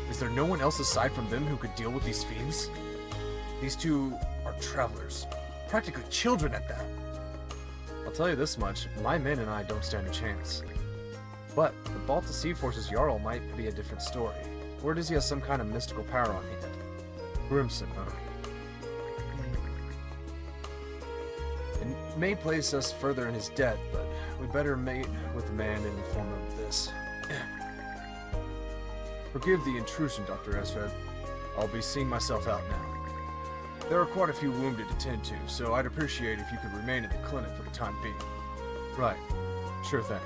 is there no one else aside from them who could deal with these fiends? These two are travelers. Practically children at that. I'll tell you this much, my men and I don't stand a chance. But the Balta Sea Force's Jarl might be a different story. Word is he has some kind of mystical power on hand. Grimson, huh? It may place us further in his debt, but we'd better mate with the man and inform him of this. Forgive the intrusion, Dr. Esrad. I'll be seeing myself out now. There are quite a few wounded to tend to, so I'd appreciate if you could remain at the clinic for the time being. Right. Sure thing.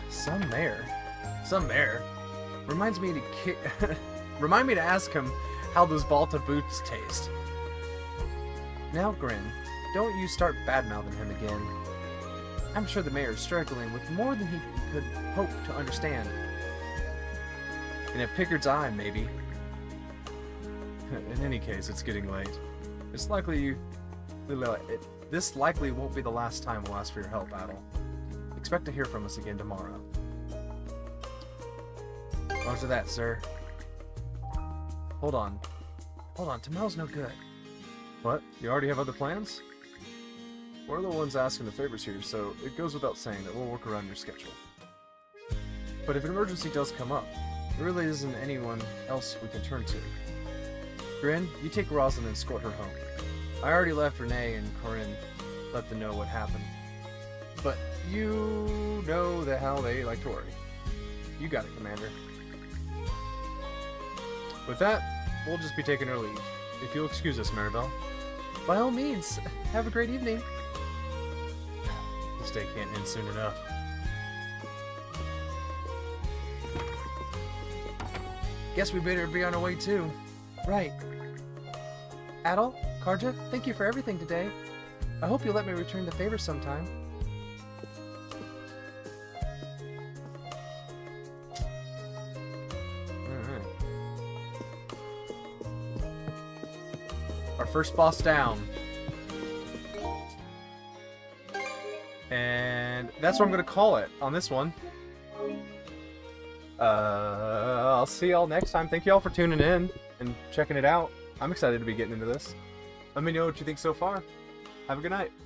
Some mayor. Reminds me to remind me to ask him how those Balta boots taste. Now, Grin, don't you start bad-mouthing him again. I'm sure the mayor's struggling with more than he could hope to understand. In a Pickard's eye, maybe. In any case, it's getting late. This likely won't be the last time we'll ask for your help, Adol. Expect to hear from us again tomorrow. Roger that, sir. Hold on, tomorrow's no good. What? You already have other plans? We're the ones asking the favors here, so it goes without saying that we'll work around your schedule. But if an emergency does come up, there really isn't anyone else we can turn to. Grin, you take Rosalind and escort her home. I already left Renee and Corinne, let them know what happened. But you know how they like to worry. You got it, Commander. With that, we'll just be taking our leave. If you'll excuse us, Maribel. By all means, have a great evening. This day can't end soon enough. Guess we better be on our way too. Right. Adol, Karja, thank you for everything today. I hope you'll let me return the favor sometime. Alright. Our first boss down. And that's what I'm going to call it on this one. I'll see y'all next time. Thank you all for tuning in and checking it out. I'm excited to be getting into this. Let me know what you think so far. Have a good night.